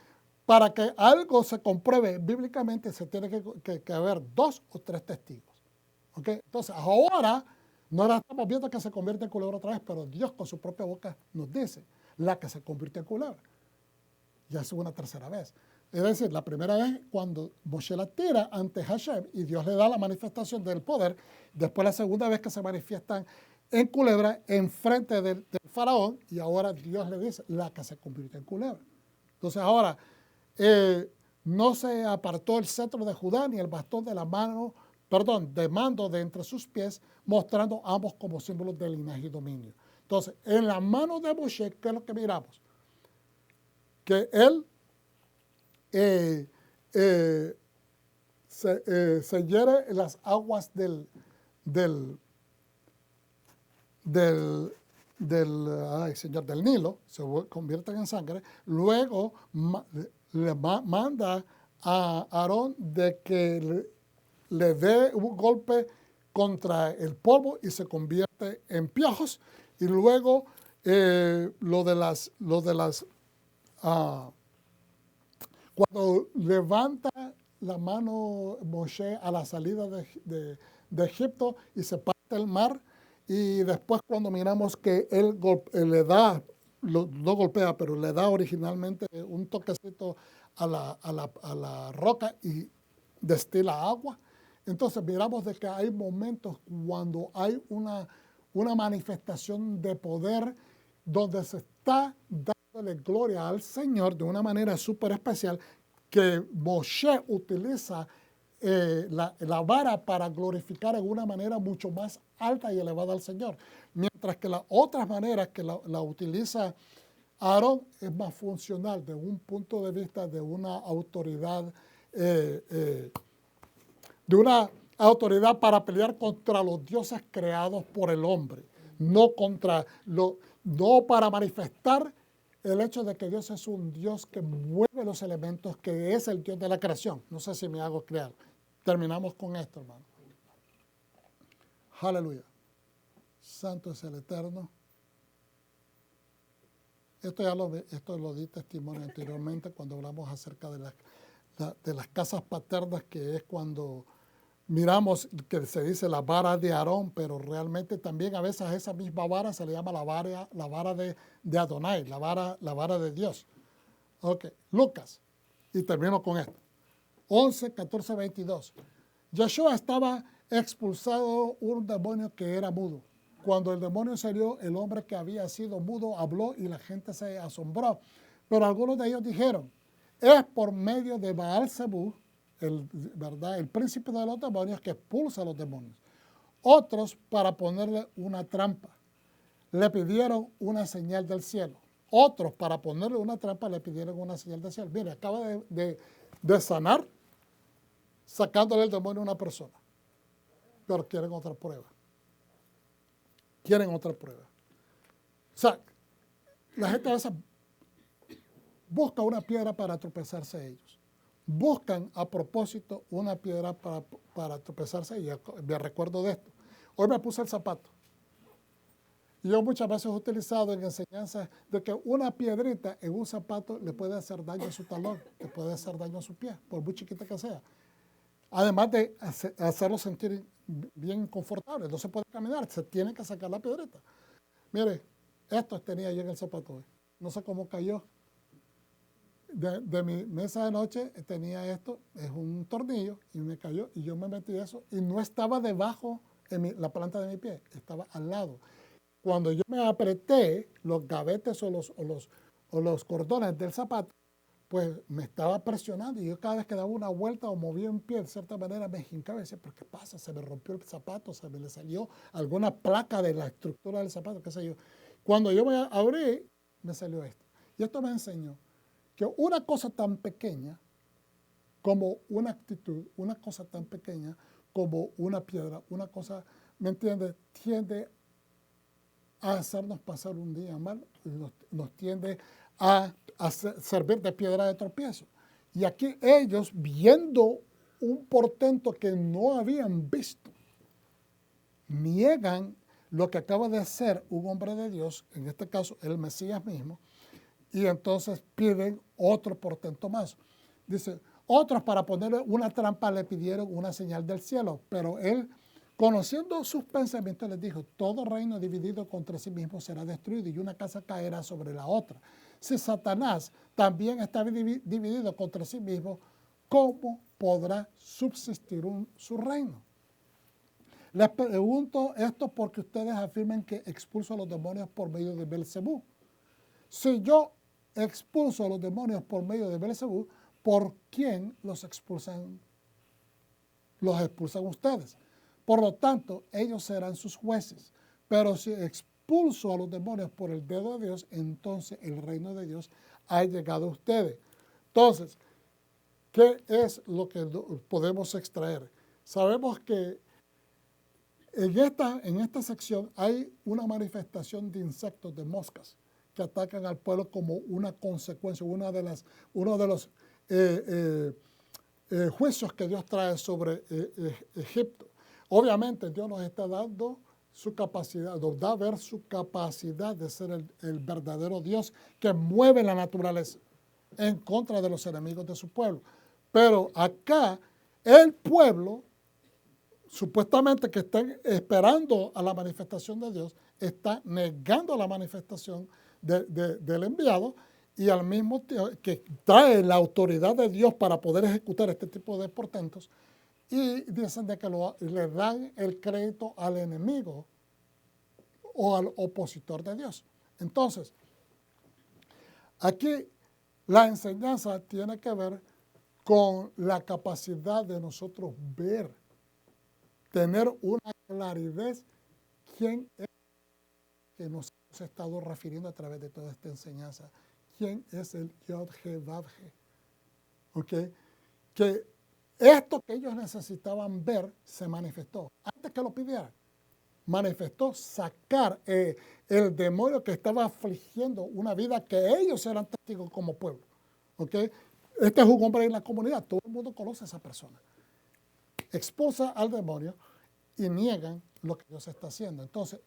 para que algo se compruebe bíblicamente, se tiene que haber 2 o 3 testigos. ¿Ok? Entonces, ahora no la estamos viendo que se convierte en culebra otra vez, pero Dios con su propia boca nos dice la que se convirtió en culebra. Ya es una tercera vez. Es decir, la primera vez cuando Moshe la tira ante Hashem y Dios le da la manifestación del poder, después la segunda vez que se manifiestan en culebra enfrente del faraón y ahora Dios le dice la que se convirtió en culebra. Entonces ahora no se apartó el cetro de Judá ni el bastón de de mando de entre sus pies, mostrando ambos como símbolos de linaje y dominio. Entonces, en la mano de Moshe, ¿qué es lo que miramos? Que él se hiere las aguas del Nilo, se convierten en sangre, luego le manda a Aarón de que le dé un golpe contra el polvo y se convierte en piojos, y luego cuando levanta la mano Moshe a la salida de Egipto y se parte el mar, y después cuando miramos que él le da, no golpea, pero le da originalmente un toquecito a la roca y destila agua. Entonces miramos de que hay momentos cuando hay una manifestación de poder donde se está dándole gloria al Señor de una manera súper especial, que Moshe utiliza la vara para glorificar en una manera mucho más alta y elevada al Señor. Mientras que las otras maneras que la utiliza Aarón es más funcional desde un punto de vista de una autoridad para pelear contra los dioses creados por el hombre, no para manifestar el hecho de que Dios es un Dios que mueve los elementos, que es el Dios de la creación. No sé si me hago claro. Terminamos con esto, hermano. Aleluya. Santo es el Eterno. Esto lo di testimonio anteriormente cuando hablamos acerca de las casas paternas, que es cuando miramos que se dice la vara de Aarón, pero realmente también a veces a esa misma vara se le llama la vara de Adonai, la vara de Dios. Ok, Lucas, y termino con esto. 11, 14, 22. Yeshua estaba expulsado un demonio que era mudo. Cuando el demonio salió, el hombre que había sido mudo habló y la gente se asombró. Pero algunos de ellos dijeron, es por medio de Baal-Zebú, el príncipe de los demonios, que expulsa a los demonios. Otros, para ponerle una trampa, le pidieron una señal del cielo. Otros, para ponerle una trampa, le pidieron una señal del cielo. Mire, acaba de sanar, sacándole el demonio a una persona. Pero quieren otra prueba. Quieren otra prueba. O sea, la gente a veces busca una piedra para tropezarse ellos. Buscan a propósito una piedra para tropezarse, y me recuerdo de esto. Hoy me puse el zapato. Y yo muchas veces he utilizado en enseñanzas de que una piedrita en un zapato le puede hacer daño a su talón, le puede hacer daño a su pie, por muy chiquita que sea. Además de hacerlo sentir bien confortable, no se puede caminar, se tiene que sacar la piedrita. Mire, esto tenía yo en el zapato hoy. No sé cómo cayó. De mi mesa de noche tenía esto, es un tornillo, y me cayó, y yo me metí eso, y no estaba debajo en la planta de mi pie, estaba al lado. Cuando yo me apreté los gavetes o los cordones del zapato, pues me estaba presionando, y yo cada vez que daba una vuelta o movía un pie, de cierta manera me hincaba y decía, ¿pero qué pasa? Se me rompió el zapato, se me le salió alguna placa de la estructura del zapato, qué sé yo. Cuando yo me abrí, me salió esto. Y esto me enseñó que una cosa tan pequeña como una actitud, una cosa tan pequeña como una piedra, una cosa, ¿me entiendes?, tiende a hacernos pasar un día mal, nos tiende a servir de piedra de tropiezo. Y aquí ellos, viendo un portento que no habían visto, niegan lo que acaba de hacer un hombre de Dios, en este caso el Mesías mismo, y entonces piden otro portento más. Dice, otros para ponerle una trampa le pidieron una señal del cielo, pero él, conociendo sus pensamientos, les dijo, todo reino dividido contra sí mismo será destruido y una casa caerá sobre la otra. Si Satanás también está dividido contra sí mismo, ¿cómo podrá subsistir su reino? Les pregunto esto porque ustedes afirman que expulso a los demonios por medio de Beelzebú. Si yo expulso a los demonios por medio de Beelzebú, ¿por quién los expulsan? Los expulsan ustedes. Por lo tanto, ellos serán sus jueces. Pero si expulso a los demonios por el dedo de Dios, entonces el reino de Dios ha llegado a ustedes. Entonces, ¿qué es lo que podemos extraer? Sabemos que en esta sección hay una manifestación de insectos, de moscas, que atacan al pueblo como una consecuencia, uno de los juicios que Dios trae sobre Egipto. Obviamente Dios nos está dando su capacidad, nos da a ver su capacidad de ser el verdadero Dios que mueve la naturaleza en contra de los enemigos de su pueblo. Pero acá el pueblo, supuestamente que están esperando a la manifestación de Dios, está negando la manifestación del enviado, y al mismo tiempo que trae la autoridad de Dios para poder ejecutar este tipo de portentos, y dicen de que le dan el crédito al enemigo o al opositor de Dios. Entonces, aquí la enseñanza tiene que ver con la capacidad de nosotros ver, tener una claridad quién es que nos hemos estado refiriendo a través de toda esta enseñanza. ¿Quién es el Yod-He-Vav-He? ¿Ok? Que esto que ellos necesitaban ver se manifestó. Antes que lo pidieran, manifestó sacar el demonio que estaba afligiendo una vida que ellos eran testigos como pueblo. ¿Ok? Este es un hombre en la comunidad, todo el mundo conoce a esa persona. Expulsa al demonio y niegan lo que Dios está haciendo. Entonces,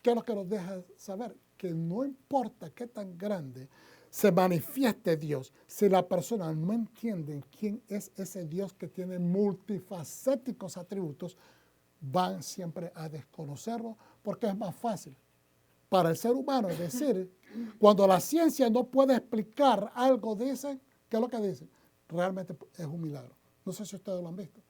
¿qué es lo que nos deja saber? Que no importa qué tan grande se manifieste Dios, si la persona no entiende quién es ese Dios que tiene multifacéticos atributos, van siempre a desconocerlo porque es más fácil para el ser humano decir, cuando la ciencia no puede explicar algo, dicen, ¿qué es lo que dicen? Realmente es un milagro. No sé si ustedes lo han visto.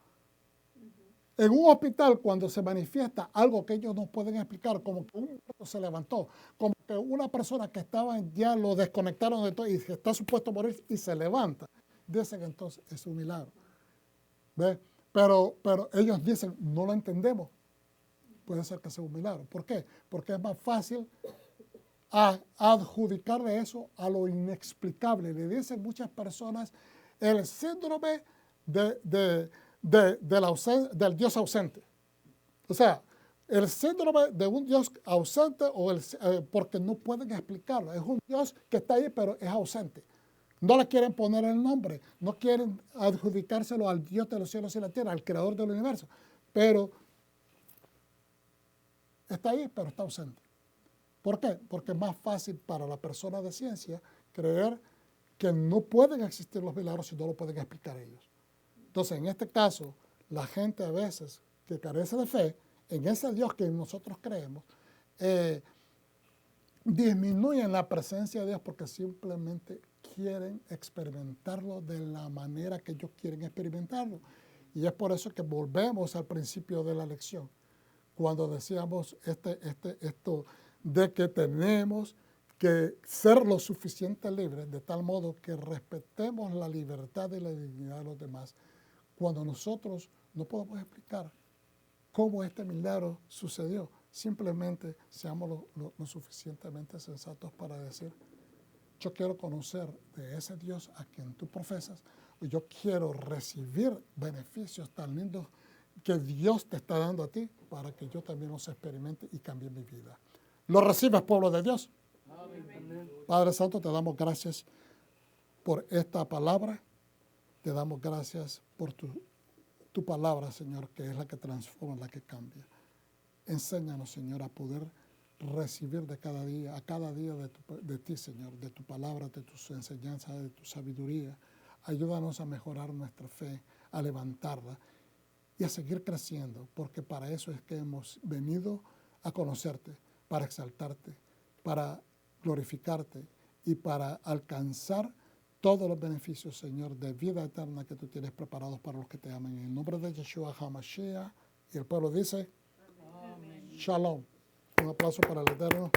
En un hospital, cuando se manifiesta algo que ellos no pueden explicar, como que un muerto se levantó, como que una persona que estaba ya lo desconectaron de todo y está supuesto a morir y se levanta, dicen que entonces es un milagro. ¿Ve? Pero ellos dicen, no lo entendemos. Puede ser que sea un milagro. ¿Por qué? Porque es más fácil adjudicarle eso a lo inexplicable. Le dicen muchas personas el síndrome del Dios ausente. O sea, el síndrome de un Dios ausente porque no pueden explicarlo. Es un Dios que está ahí, pero es ausente. No le quieren poner el nombre, no quieren adjudicárselo al Dios de los cielos y la tierra, al creador del universo. Pero está ahí, pero está ausente. ¿Por qué? Porque es más fácil para la persona de ciencia creer que no pueden existir los milagros si no lo pueden explicar ellos. Entonces, en este caso, la gente a veces que carece de fe en ese Dios que nosotros creemos, disminuyen la presencia de Dios porque simplemente quieren experimentarlo de la manera que ellos quieren experimentarlo. Y es por eso que volvemos al principio de la lección, cuando decíamos esto de que tenemos que ser lo suficiente libres, de tal modo que respetemos la libertad y la dignidad de los demás, cuando nosotros no podemos explicar cómo este milagro sucedió. Simplemente seamos lo suficientemente sensatos para decir, yo quiero conocer de ese Dios a quien tú profesas, y yo quiero recibir beneficios tan lindos que Dios te está dando a ti para que yo también los experimente y cambie mi vida. ¿Lo recibes, pueblo de Dios? Amén. Padre Santo, te damos gracias por esta palabra. Te damos gracias por tu palabra, Señor, que es la que transforma, la que cambia. Enséñanos, Señor, a poder recibir de cada día, a cada día de ti, Señor, de tu palabra, de tus enseñanzas, de tu sabiduría. Ayúdanos a mejorar nuestra fe, a levantarla y a seguir creciendo, porque para eso es que hemos venido a conocerte, para exaltarte, para glorificarte y para alcanzar todos los beneficios, Señor, de vida eterna que tú tienes preparados para los que te aman. En el nombre de Yeshua HaMashiach, y el pueblo dice, Amén. Shalom. Un aplauso para el Eterno.